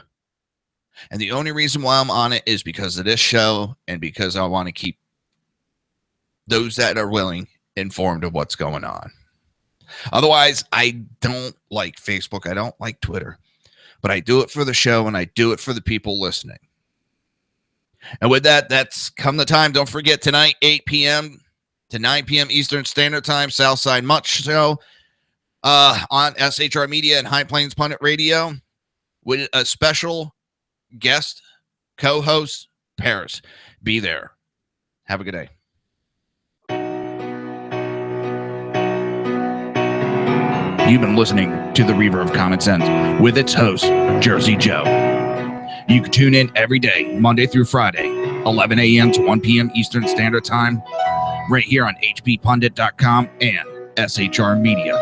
And the only reason why I'm on it is because of this show and because I want to keep those that are willing informed of what's going on. Otherwise, I don't like Facebook. I don't like Twitter. But I do it for the show and I do it for the people listening. And with that, that's come the time. Don't forget tonight, 8 p.m. to 9 p.m. Eastern Standard Time, Southside Much Show on SHR Media and High Plains Pundit Radio with a special guest co-host, Paris. Be there. Have a good day. You've been listening to the Reaver of Common Sense with its host, Jersey Joe. You can tune in every day, Monday through Friday, 11 a.m. to 1 p.m. Eastern Standard Time, right here on hppundit.com and shrmedia.com.